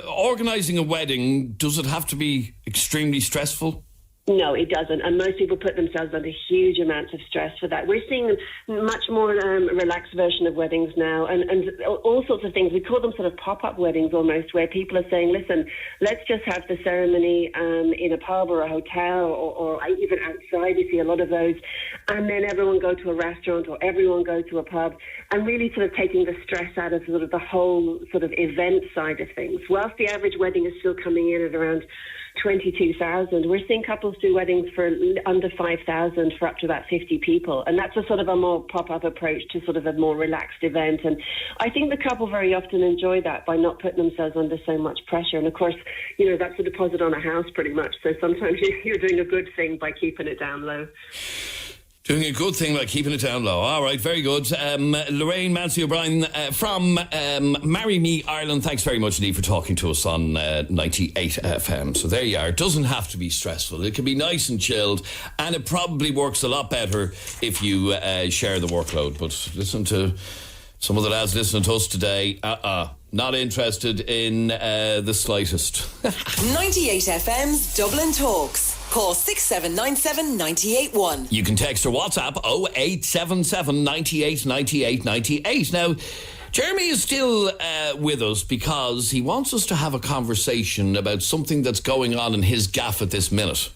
C: organising a wedding, does it have to be extremely stressful?
U: No, it doesn't. And most people put themselves under huge amounts of stress for that. We're seeing a much more relaxed version of weddings now, and all sorts of things. We call them sort of pop-up weddings almost, where people are saying, listen, let's just have the ceremony in a pub or a hotel or even outside. You see a lot of those. And then everyone go to a restaurant or everyone go to a pub, and really sort of taking the stress out of sort of the whole sort of event side of things. Whilst the average wedding is still coming in at around 22,000. We're seeing couples do weddings for under 5,000 for up to about 50 people. And that's a sort of a more pop-up approach to sort of a more relaxed event. And I think the couple very often enjoy that by not putting themselves under so much pressure. And of course, that's a deposit on a house pretty much. So sometimes you're doing a good thing by keeping it down low.
C: Doing a good thing by keeping it down low. All right, very good. Lorraine Mancy O'Brien from Marry Me Ireland, thanks very much indeed for talking to us on 98 FM. So there you are. It doesn't have to be stressful. It can be nice and chilled, and it probably works a lot better if you share the workload. But listen to some of the lads listening to us today. Not interested in the slightest.
B: 98 FM's Dublin Talks. Call 6797 981.
C: You can text or WhatsApp 0877 98 98 98. Now, Jeremy is still with us because he wants us to have a conversation about something that's going on in his gaff at this minute.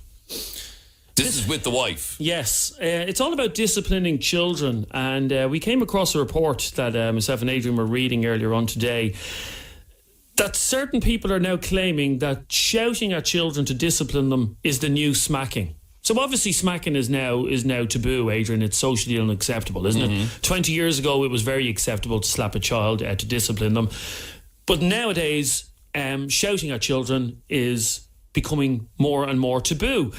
C: This is with the wife.
N: Yes. It's all about disciplining children. And we came across a report that myself and Adrian were reading earlier on today, that certain people are now claiming that shouting at children to discipline them is the new smacking. So obviously smacking is now taboo, Adrian. It's socially unacceptable, isn't it? 20 years ago, it was very acceptable to slap a child, to discipline them. But nowadays, shouting at children is becoming more and more taboo.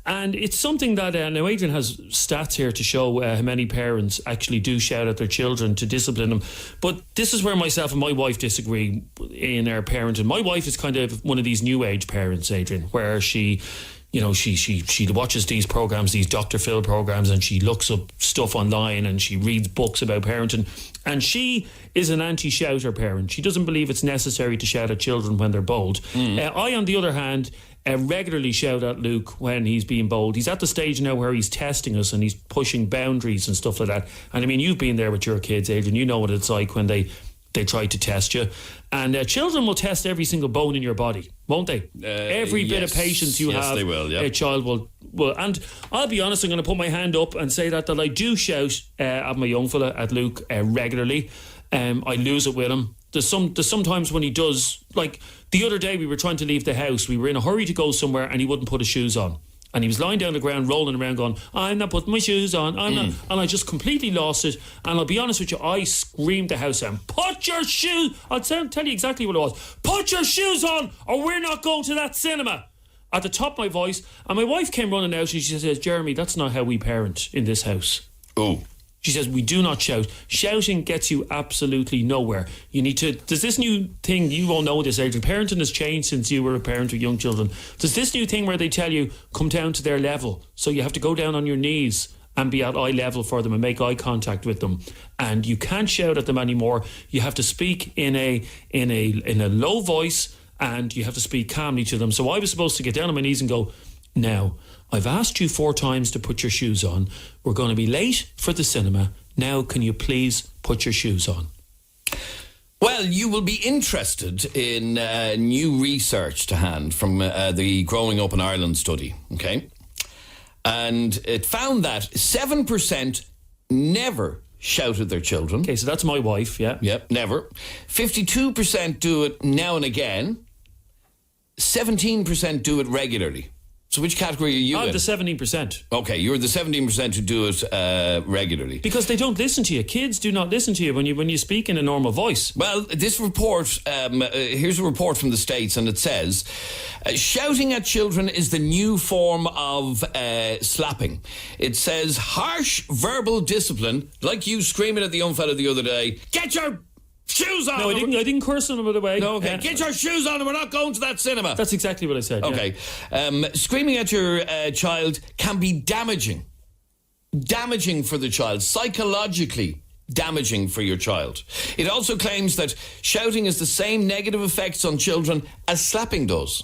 N: And it's something that, now Adrian has stats here to show how many parents actually do shout at their children to discipline them. But this is where myself and my wife disagree in our parenting. My wife is kind of one of these new age parents, Adrian, where she watches these programs, these Dr. Phil programs, and she looks up stuff online and she reads books about parenting. And she is an anti-shouter parent. She doesn't believe it's necessary to shout at children when they're bold. I, on the other hand, regularly shout at Luke when he's being bold. He's at the stage now where he's testing us and he's pushing boundaries and stuff like that. And I mean, you've been there with your kids, Adrian. You know what it's like when they They try to test you. And children will test every single bone in your body, won't they? Every bit of patience you have,
C: they will, yeah.
N: A child will. And I'll be honest, I'm going to put my hand up and say that I do shout at my young fella, at Luke, regularly. I lose it with him. There's sometimes when he does, like the other day we were trying to leave the house. We were in a hurry to go somewhere and he wouldn't put his shoes on. And he was lying down on the ground, rolling around going, I'm not putting my shoes on, I'm not. And I just completely lost it. And I'll be honest with you, I screamed the house down, put your shoes, I'll tell you exactly what it was. Put your shoes on or we're not going to that cinema. At the top of my voice. And my wife came running out and she says, Jeremy, that's not how we parent in this house.
C: Oh.
N: She says, we do not shout. Shouting gets you absolutely nowhere. You need to... There's this new thing, you won't know this, Adrian. Parenting has changed since you were a parent of young children. There's this new thing where they tell you, come down to their level. So you have to go down on your knees and be at eye level for them and make eye contact with them. And you can't shout at them anymore. You have to speak in a low voice and you have to speak calmly to them. So I was supposed to get down on my knees and go, now... I've asked you 4 times to put your shoes on. We're going to be late for the cinema. Now, can you please put your shoes on?
C: Well, you will be interested in new research to hand from the Growing Up in Ireland study, okay? And it found that 7% never shout at their children.
N: Okay, so that's my wife, yeah.
C: Yep, never. 52% do it now and again. 17% do it regularly. So which category are you in?
N: I'm the 17%.
C: Okay, you're the 17% who do it regularly.
N: Because they don't listen to you. Kids do not listen to you when you speak in a normal voice.
C: Well, this report, here's a report from the States, and it says, shouting at children is the new form of slapping. It says harsh verbal discipline, like you screaming at the young fella the other day, get your shoes on!
N: No, I didn't curse on him, by the way.
C: No, okay. Get your shoes on and we're not going to that cinema.
N: That's exactly what I said.
C: Okay.
N: Yeah.
C: Screaming at your child can be damaging. Damaging for the child. Psychologically damaging for your child. It also claims that shouting has the same negative effects on children as slapping does.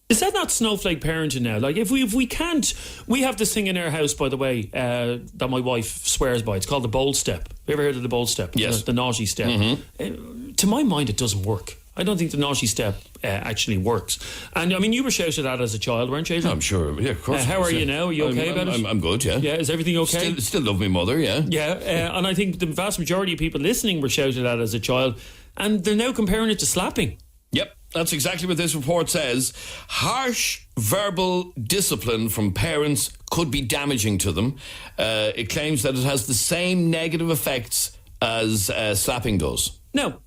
N: Is that not snowflake parenting now? Like, if we can't... We have this thing in our house, by the way, that my wife swears by. It's called the bold step. Have you ever heard of the bold step?
C: Yes.
N: The naughty step.
C: Mm-hmm.
N: To my mind, it doesn't work. I don't think the naughty step actually works. And, I mean, you were shouted at as a child, weren't you, Adrian?
C: I'm sure. Yeah, of course.
N: How are you now? Are you okay about it?
C: I'm good, yeah.
N: Yeah, is everything okay?
C: Still love my mother, yeah.
N: Yeah, and I think the vast majority of people listening were shouted at as a child, and they're now comparing it to slapping.
C: Yep. That's exactly what this report says. Harsh verbal discipline from parents could be damaging to them. It claims that it has the same negative effects as slapping does.
N: Now,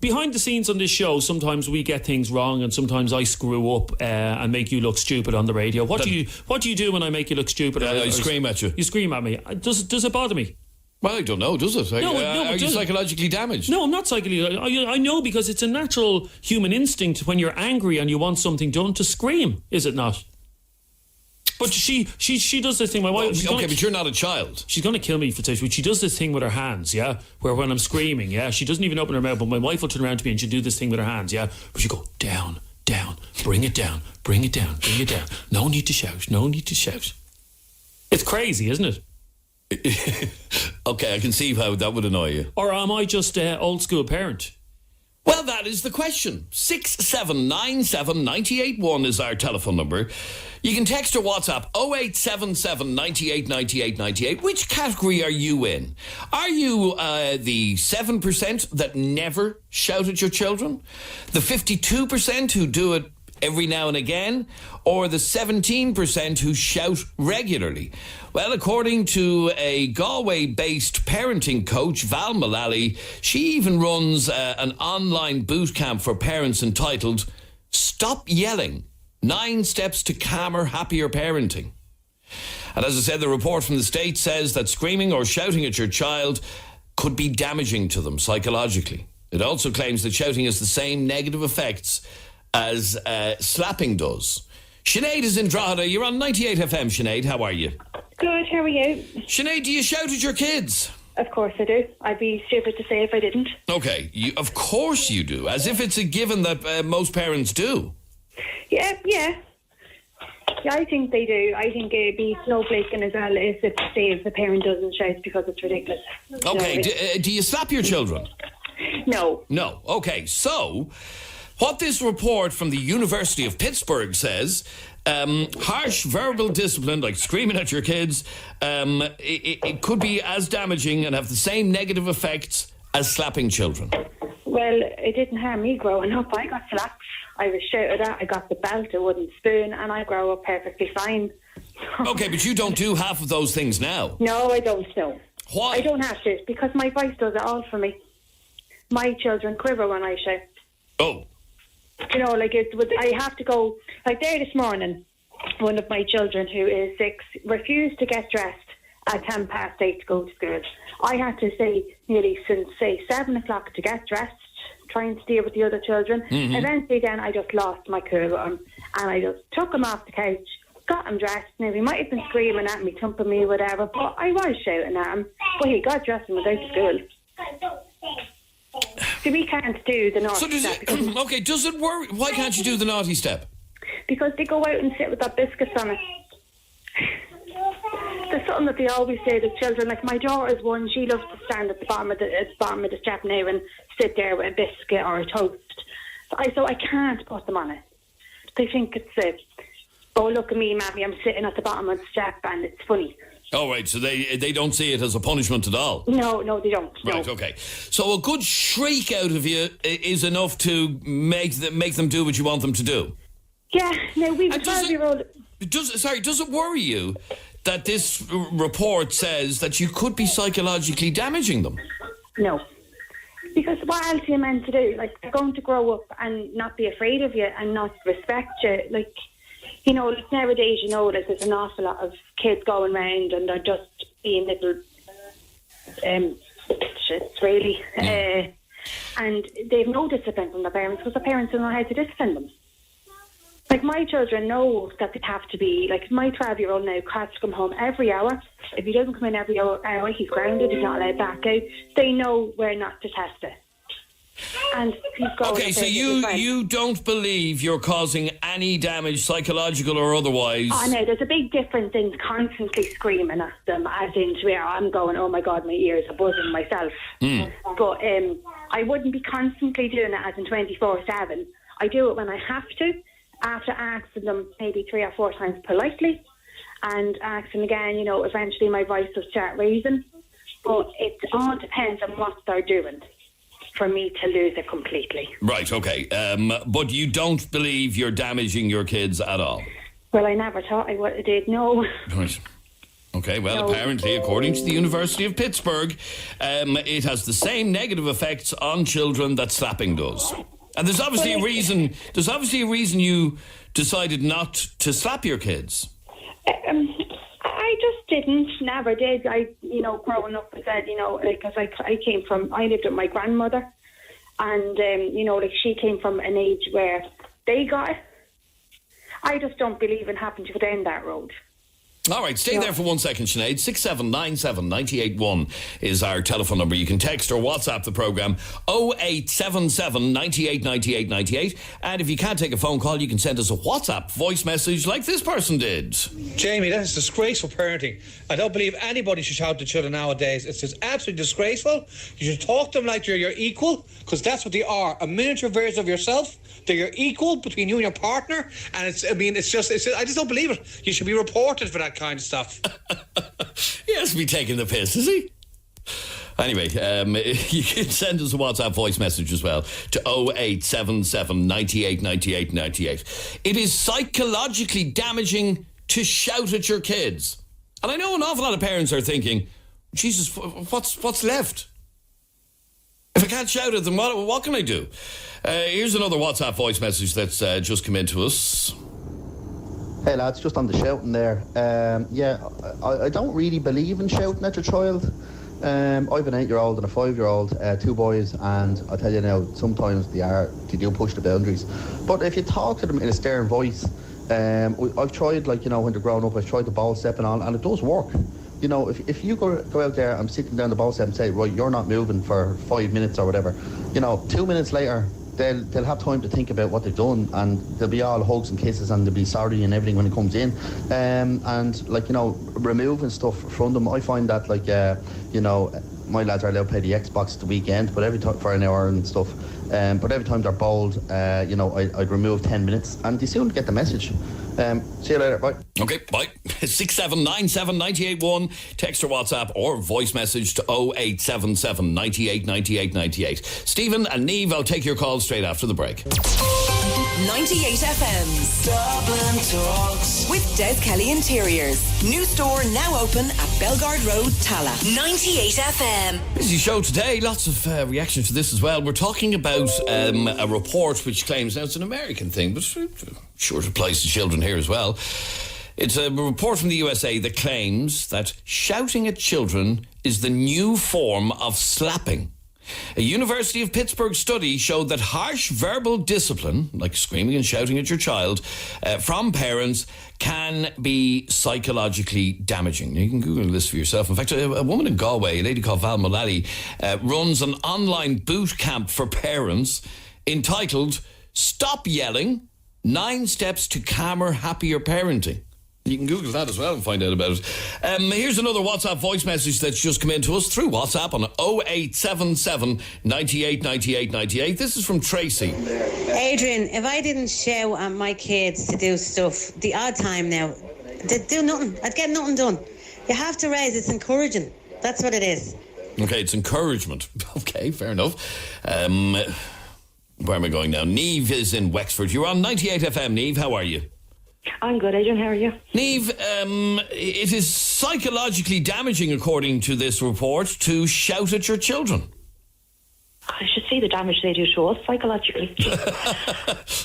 N: behind the scenes on this show, sometimes we get things wrong and sometimes I screw up and make you look stupid on the radio. What do you do when I make you look stupid?
C: I scream at you.
N: You scream at me. Does it bother me?
C: Well, I don't know, does it?
N: No,
C: are you psychologically damaged?
N: No, I'm not psychologically. I know, because it's a natural human instinct when you're angry and you want something done to scream, is it not? But she does this thing. My wife.
C: But you're not a child.
N: She's going to kill me for this. But she does this thing with her hands, yeah. Where when I'm screaming, yeah, she doesn't even open her mouth. But my wife will turn around to me and she'll do this thing with her hands, yeah. But she go down, bring it down, bring it down, bring it down. No need to shout. No need to shout. It's crazy, isn't it?
C: Okay, I can see how that would annoy you.
N: Or am I just old school parent?
C: Well, that is the question. 6797 981 is our telephone number. You can text or WhatsApp 0877 98 98 98. Which category are you in? Are you the 7% that never shout at your children? The 52% who do it every now and again? Or the 17% who shout regularly? Well, according to a Galway-based parenting coach, Val Mullally, she even runs an online boot camp for parents entitled Stop Yelling, 9 Steps to Calmer, Happier Parenting. And as I said, the report from the States says that screaming or shouting at your child could be damaging to them psychologically. It also claims that shouting has the same negative effects as slapping does. Sinead is in Drogheda. You're on 98 FM, Sinead. How are you?
D: Good, how are you?
C: Sinead, do you shout at your kids?
D: Of course I do. I'd be stupid to say if I didn't.
C: Okay, of course you do. As if it's a given that most parents do.
D: Yeah, I think they do. I think it'd be snowflaking as well if the parent doesn't shout because it's ridiculous.
C: Okay, do you slap your children?
D: No.
C: No. Okay, so what this report from the University of Pittsburgh says, harsh verbal discipline, like screaming at your kids, it could be as damaging and have the same negative effects as slapping children.
D: Well, it didn't harm me growing up. I got slapped. I was shouted at. I got the belt, a wooden spoon, and I grew up perfectly fine.
C: Okay, but you don't do half of those things now.
D: No, I don't know.
C: Why?
D: I don't have to, because my voice does it all for me. My children quiver when I shout.
C: Oh.
D: You know, like I have to go, like there this morning, one of my children who is 6 refused to get dressed at 8:10 to go to school. I had to say nearly since, say, 7 o'clock to get dressed, trying to deal with the other children.
C: Mm-hmm.
D: Eventually then I just lost my cool with him, and I just took him off the couch, got him dressed. Now he might have been screaming at me, thumping me, whatever, but I was shouting at him. But he got dressed and went out to school. So we can't do the naughty step.
C: Okay, does it worry? Why can't you do the naughty step?
D: Because they go out and sit with that biscuits on it. There's something that they always say to children. Like my daughter's one, she loves to stand at the bottom of the step now and sit there with a biscuit or a toast. So I can't put them on it. They think it's oh, look at me, Mammy, I'm sitting at the bottom of the step and it's funny.
C: Oh, right, so they don't see it as a punishment at all?
D: No, they don't.
C: Right,
D: no.
C: okay. So a good shriek out of you is enough to make them do what you want them to do?
D: Yeah, now we have a 12-year-old...
C: Does it worry you that this report says that you could be psychologically damaging them?
D: No. Because what else are you meant to do? Like, they're going to grow up and not be afraid of you and not respect you. Like, you know, nowadays, you know, there's an awful lot of kids going around and they're just being little shits, really. And they've no discipline from their parents because the parents don't know how to discipline them. Like, my children know that they have to be, like, my 12-year-old now has to come home every hour. If he doesn't come in every hour, he's grounded, he's not allowed back out. They know where not to test it. And he's going.
C: Okay, so you don't believe you're causing any damage, psychological or otherwise?
D: I know, there's a big difference in constantly screaming at them, as in where I'm going, oh my God, my ears are buzzing myself. But I wouldn't be constantly doing it as in 24/7. I do it when I have to, after asking them maybe 3 or 4 times politely, and asking again, you know, eventually my voice will start raising. But it all depends on what they're doing for me to lose it completely.
C: Right, okay. But you don't believe you're damaging your kids at all?
D: Well, I never thought I did, no.
C: Right. Okay, well, apparently, according to the University of Pittsburgh, it has the same negative effects on children that slapping does. And there's obviously a reason. There's obviously a reason you decided not to slap your kids.
D: I just didn't, never did. Growing up, I said, because I lived with my grandmother, and she came from an age where they got it. I just don't believe in having to go down that road.
C: All right, stay there for 1 second, Sinead. 6797 981 is our telephone number. You can text or WhatsApp the programme 0877 98 98 98. And if you can't take a phone call, you can send us a WhatsApp voice message like this person did.
H: Jamie, that is disgraceful parenting. I don't believe anybody should shout at children nowadays. It's just absolutely disgraceful. You should talk to them like they're your equal, because that's what they are, a miniature version of yourself. They're your equal between you and your partner, and I just don't believe it. You should be reported for that kind of stuff.
C: He has to be taking the piss, is he? Anyway, you can send us a WhatsApp voice message as well to 0877 98 98 98. It is psychologically damaging to shout at your kids. And I know an awful lot of parents are thinking, Jesus, what's left? If I can't shout at them, what can I do? Here's another WhatsApp voice message that's just come in to us.
V: Hey lads, just on the shouting there. I don't really believe in shouting at your child. I have an 8-year-old and a 5-year-old, 2 boys, and I tell you now, sometimes they do push the boundaries. But if you talk to them in a stern voice, I've tried, when they're growing up, I've tried the ball stepping on, and it does work. If you go out there, I'm sitting down the ball step and say, right, you're not moving for 5 minutes or whatever, 2 minutes later, they'll have time to think about what they've done, and they'll be all hugs and kisses, and they'll be sorry and everything when it comes in. And removing stuff from them, I find that my lads are allowed to play the Xbox at the weekend, but every time for an hour and stuff. But every time they're bowled, I'd remove 10 minutes, and they soon get the message. See you later, bye.
C: Okay, bye. 6797 981, text or WhatsApp or voice message to 0877 98 98 98. Stephen and Niamh, I'll take your call straight after the break.
B: 98 FM's
F: Dublin Talks
B: with Des Kelly Interiors. New store now open at Belgard Road, Tala.
A: 98 FM.
C: Busy show today, lots of reactions to this as well. We're talking about a report which claims, now it's an American thing, but sure it applies to children here as well. It's a report from the USA that claims that shouting at children is the new form of slapping. A University of Pittsburgh study showed that harsh verbal discipline, like screaming and shouting at your child, from parents can be psychologically damaging. Now, you can Google this for yourself. In fact, a woman in Galway, a lady called Val Mullally, runs an online boot camp for parents entitled Stop Yelling, 9 Steps to Calmer, Happier Parenting. You can Google that as well and find out about it. Here's another WhatsApp voice message that's just come in to us through WhatsApp on 0877 98 98 98. This is from Tracy.
G: Adrian, if I didn't shout at my kids to do stuff the odd time now, they'd do nothing. I'd get nothing done. You have to raise, it's encouraging. That's what it is.
C: Okay, it's encouragement. Okay, fair enough. Where am I going now? Niamh is in Wexford. You're on 98 FM, Niamh. How are you?
I: I'm good, Adrian. How are you?
C: Niamh, it is psychologically damaging, according to this report, to shout at your children.
I: I should see the damage they do to us psychologically.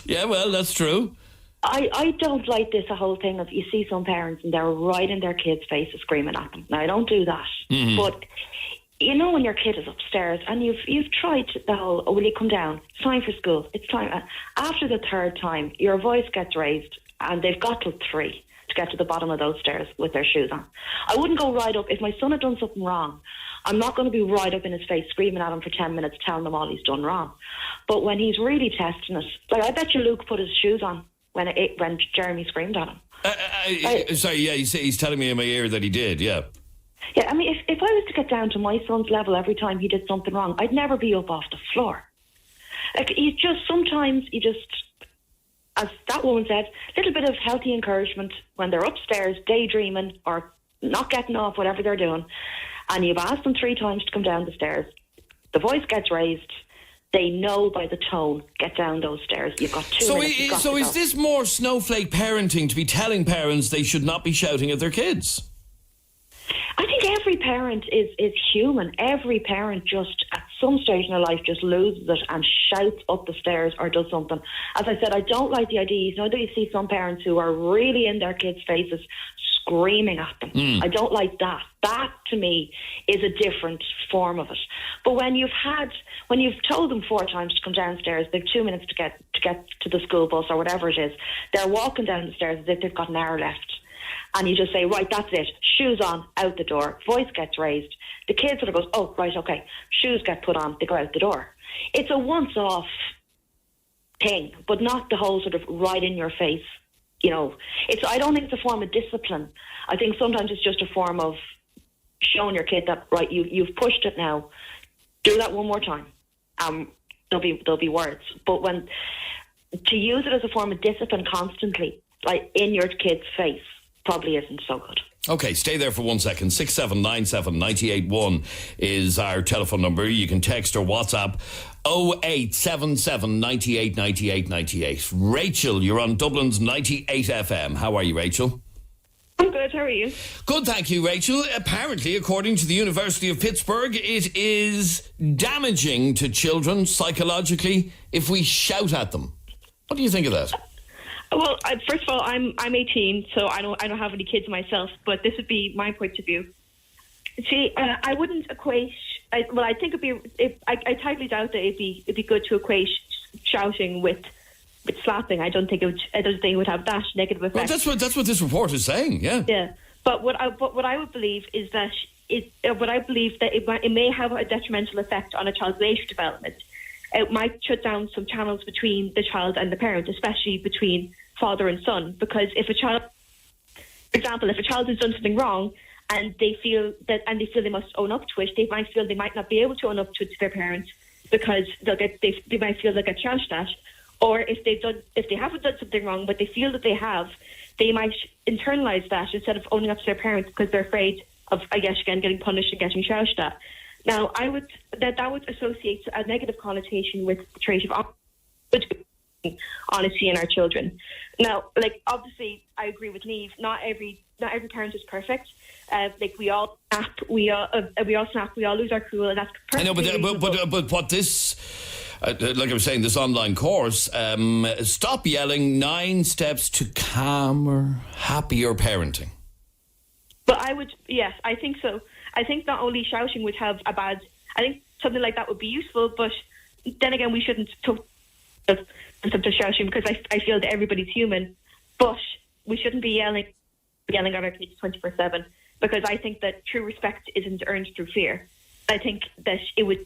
C: Yeah, well, that's true.
I: I don't like this whole thing of you see some parents and they're right in their kids' faces screaming at them. Now, I don't do that. Mm-hmm. But you know when your kid is upstairs and you've tried the whole, will you come down? It's time for school. It's time. After the third time, your voice gets raised. And they've got till 3 to get to the bottom of those stairs with their shoes on. I wouldn't go right up. If my son had done something wrong, I'm not going to be right up in his face screaming at him for 10 minutes, telling him all he's done wrong. But when he's really testing it, like I bet you Luke put his shoes on when Jeremy screamed at him.
C: Sorry, yeah, he's telling me in my ear that he did, yeah.
I: Yeah, I mean, if I was to get down to my son's level every time he did something wrong, I'd never be up off the floor. Like, sometimes you just... As that woman said, a little bit of healthy encouragement when they're upstairs daydreaming or not getting off whatever they're doing, and you've asked them 3 times to come down the stairs. The voice gets raised. They know by the tone, get down those stairs. You've got 2 minutes.
C: So is this more snowflake parenting to be telling parents they should not be shouting at their kids?
I: I think every parent is human. Every parent just, at some stage in their life, just loses it and shouts up the stairs or does something. As I said, I don't like the idea. You know that you see some parents who are really in their kids' faces screaming at them. I don't like that. That, to me, is a different form of it. But when you've told them 4 times to come downstairs, they've 2 minutes to get to the school bus or whatever it is, they're walking down the stairs as if they've got an hour left. And you just say, right, that's it. Shoes on, out the door. Voice gets raised. The kid sort of goes, oh, right, okay. Shoes get put on, they go out the door. It's a once-off thing, but not the whole sort of right in your face. You know, I don't think it's a form of discipline. I think sometimes it's just a form of showing your kid that, right, you've pushed it now. Do that one more time. There'll be words. But to use it as a form of discipline constantly, like in your kid's face, probably isn't so good.
C: Okay, stay there for 1 second. 6797 981 is our telephone number. You can text or WhatsApp 0877 98 98 98. Rachel, you're on Dublin's 98 FM. How are you, Rachel?
I: I'm good, how are you?
C: Good, thank you, Rachel. Apparently, according to the University of Pittsburgh, it is damaging to children psychologically if we shout at them. What do you think of that?
I: Well, first of all, I'm 18, so I don't have any kids myself. But this would be my point of view. See, I wouldn't equate. I think it'd be. I totally doubt that it'd be good to equate shouting with slapping. I don't think it would have that negative effect.
C: Well, that's what this report is saying. Yeah.
I: Yeah, but what I would believe is that it may have a detrimental effect on a child's later development. It might shut down some channels between the child and the parent, especially between father and son. Because if a child, for example, has done something wrong
J: and they feel they must own up to it. They might feel they might not be able to own up to it to their parents because they might feel they'll get shouted at, or if they haven't done something wrong but they feel that they have, they might internalise that instead of owning up to their parents because they're afraid of, I guess, again, getting punished and getting shouted at. Now, that would associate a negative connotation with the trait of honesty in our children. Now, like, obviously, I agree with Niamh. Not every parent is perfect. Like, we all snap, we all lose our cool, and that's perfect.
C: I know, but what this, like I was saying, this online course, stop yelling, 9 steps to calmer, happier parenting.
J: But yes, I think so. I think not only shouting would have I think something like that would be useful, but then again, we shouldn't talk to shouting because I feel that everybody's human, but we shouldn't be yelling at our kids 24/7 because I think that true respect isn't earned through fear. I think that it would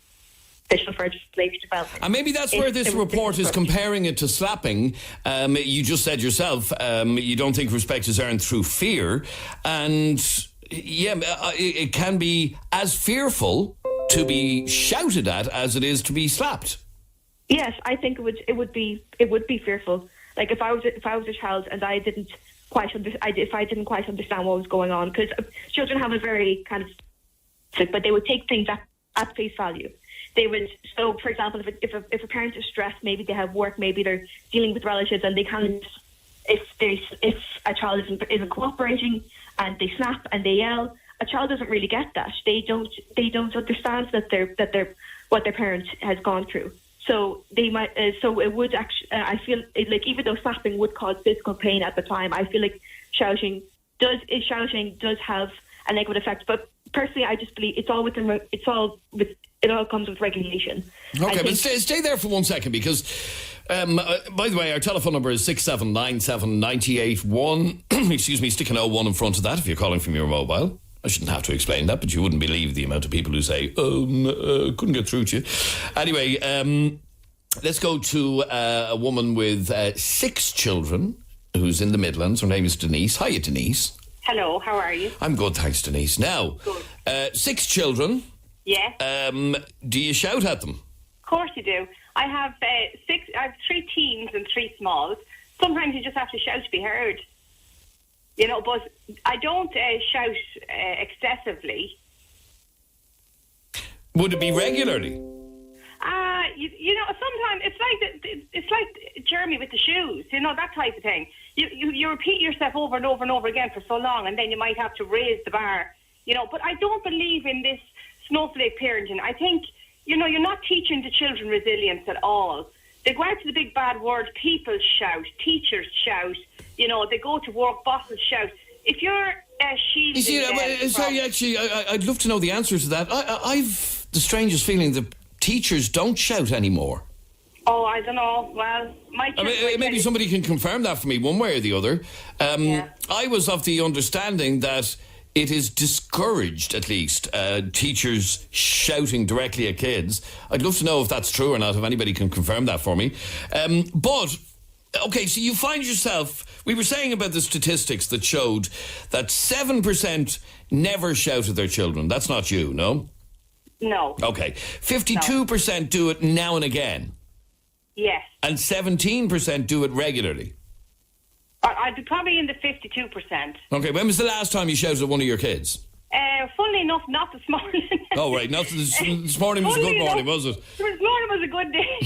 J: for relationship development.
C: And maybe that's where this report is comparing it to slapping. You just said yourself, you don't think respect is earned through fear, and it can be as fearful to be shouted at as it is to be slapped.
J: Yes, I think it would be fearful. Like if I was a child and I didn't quite understand what was going on, because children have a very kind of, but they would take things at face value. They would, so for example, if a parent is stressed, maybe they have work, maybe they're dealing with relatives, and they kind of, if a child isn't cooperating and they snap and they yell, a child doesn't really get that. They don't understand that what their parent has gone through. So they might. So it would actually. I feel like even though slapping would cause physical pain at the time, I feel like shouting does have a negative effect. But personally, I just believe it all comes with regulation.
C: Okay, but stay there for 1 second because, by the way, our telephone number is 6797 981. Excuse me, stick an 01 in front of that if you're calling from your mobile. I shouldn't have to explain that, but you wouldn't believe the amount of people who say, couldn't get through to you. Anyway, let's go to a woman with 6 children who's in the Midlands. Her name is Denise. Hiya, Denise.
K: Hello, how are you?
C: I'm good, thanks, Denise. Now, 6 children.
K: Yeah.
C: Do you shout at them?
K: Of course you do. I have 3 teens and 3 smalls. Sometimes you just have to shout to be heard. You know, but I don't shout excessively.
C: Would it be regularly?
K: You know, sometimes it's like Jeremy with the shoes. You know, that type of thing. You repeat yourself over and over and over again for so long, and then you might have to raise the bar. You know, but I don't believe in this snowflake parenting. I think, you know, you're not teaching the children resilience at all. They go out to the big bad world, people shout, teachers shout, you know, they go to work, bosses shout. If you're shielding...
C: Sorry, actually, I'd love to know the answer to that. I've the strangest feeling that teachers don't shout anymore.
K: Oh, I don't know. Well,
C: maybe somebody can confirm that for me one way or the other. I was of the understanding that it is discouraged, at least, teachers shouting directly at kids. I'd love to know if that's true or not, if anybody can confirm that for me. But, okay, so you find yourself... We were saying about the statistics that showed that 7% never shout at their children. That's not you, no?
K: No.
C: Okay. 52% do it now and again.
K: Yes.
C: And 17% do it regularly.
K: I'd be probably in the 52%.
C: Okay, when was the last time you shouted at one of your kids?
K: Funnily enough, not this morning.
C: Oh, right. Not this morning was a good morning, was it?
K: This morning was a good day.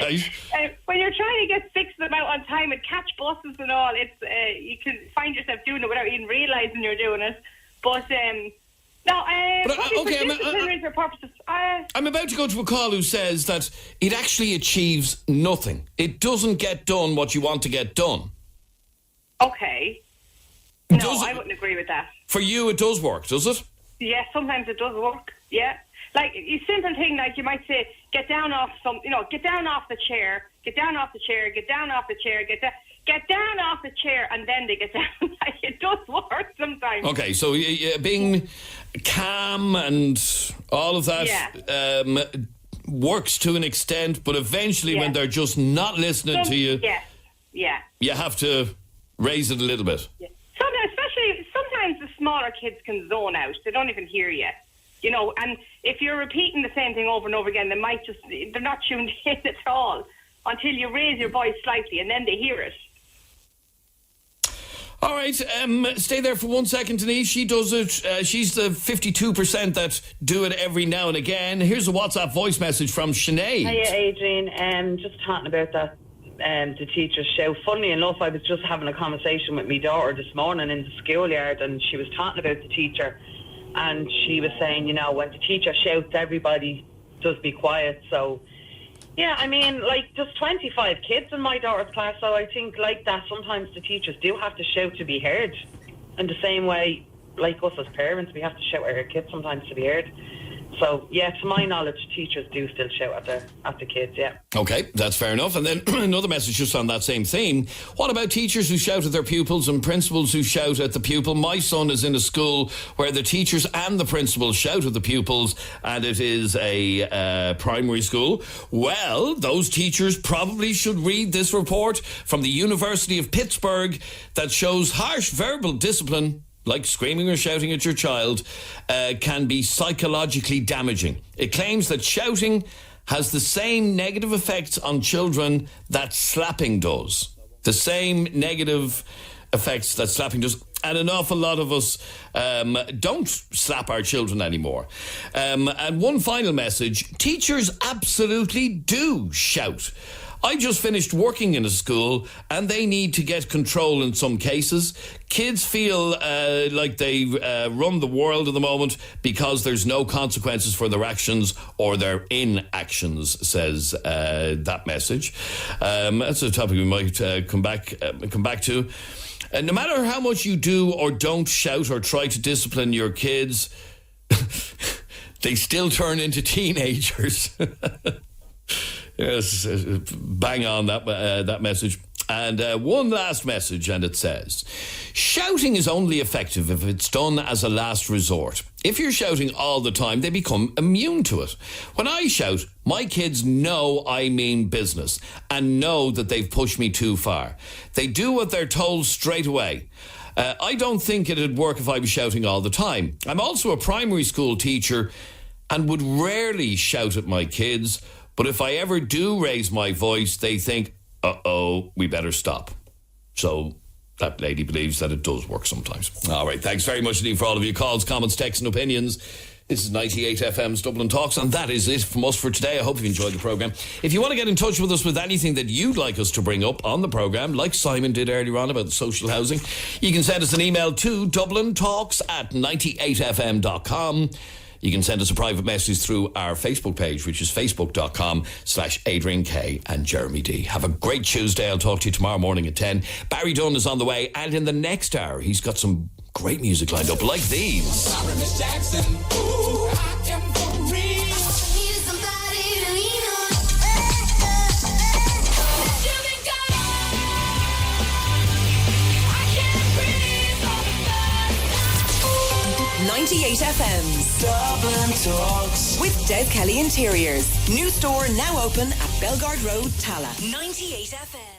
C: Right.
K: When you're trying to get 6 of them out on time and catch buses and all, it's you can find yourself doing it without even realising you're doing it. But, for purposes...
C: I'm about to go to a call who says that it actually achieves nothing. It doesn't get done what you want to get done.
K: Okay. No, I wouldn't agree with that.
C: For you, it does work, does it?
K: Yeah, sometimes it does work. Yeah. Like, a simple thing, like you might say, get down off the chair, get down off the chair, get down off the chair, get down off the chair, and then they get down. Like, it does work sometimes.
C: Okay, so being calm and all of that works to an extent, but eventually when they're just not listening to you, you have to raise it a little bit.
K: Yeah. Sometimes the smaller kids can zone out. They don't even hear you. You know, and if you're repeating the same thing over and over again, they're not tuned in at all until you raise your voice slightly and then they hear it.
C: All right, stay there for 1 second, Denise. She does it. She's the 52% that do it every now and again. Here's a WhatsApp voice message from Sinead.
E: Hiya, Adrian. Just talking about that, the teacher's show. Funnily enough, I was just having a conversation with my daughter this morning in the schoolyard, and she was talking about the teacher, and she was saying, you know, when the teacher shouts, everybody does be quiet. So, yeah, I mean, like, there's 25 kids in my daughter's class, so I think, like that, sometimes the teachers do have to shout to be heard. In the same way, like us as parents, we have to shout at our kids sometimes to be heard. So, yeah, to my knowledge, teachers do still shout at the kids, yeah.
C: Okay, that's fair enough. And then another message just on that same theme. What about teachers who shout at their pupils and principals who shout at the pupil? My son is in a school where the teachers and the principals shout at the pupils, and it is a primary school. Well, those teachers probably should read this report from the University of Pittsburgh that shows harsh verbal discipline, like screaming or shouting at your child, can be psychologically damaging. It claims that shouting has the same negative effects on children that slapping does. The same negative effects that slapping does. And an awful lot of us don't slap our children anymore. And one final message. Teachers absolutely do shout. I just finished working in a school and they need to get control in some cases. Kids feel like they run the world at the moment because there's no consequences for their actions or their inactions, says that message. That's a topic we might come back to. No matter how much you do or don't shout or try to discipline your kids, they still turn into teenagers. Yes, bang on that message. And one last message, and it says, shouting is only effective if it's done as a last resort. If you're shouting all the time, they become immune to it. When I shout, my kids know I mean business and know that they've pushed me too far. They do what they're told straight away. I don't think it'd work if I was shouting all the time. I'm also a primary school teacher and would rarely shout at my kids. But if I ever do raise my voice, they think, uh-oh, we better stop. So that lady believes that it does work sometimes. All right, thanks very much indeed for all of your calls, comments, texts and opinions. This is 98 FM's Dublin Talks, and that is it from us for today. I hope you enjoyed the programme. If you want to get in touch with us with anything that you'd like us to bring up on the programme, like Simon did earlier on about the social housing, you can send us an email to dublintalks@98fm.com. You can send us a private message through our Facebook page, which is facebook.com/Adrian K and Jeremy D. Have a great Tuesday. I'll talk to you tomorrow morning at 10. Barry Dunn is on the way, and in the next hour, he's got some great music lined up like these.
F: Sorry, Miss Jackson. Ooh, I am for real. Need somebody to lean on.
B: 98 FM's
F: Dublin Talks
B: with Des Kelly Interiors. New store now open at Belgard Road, Tala.
A: 98 FM.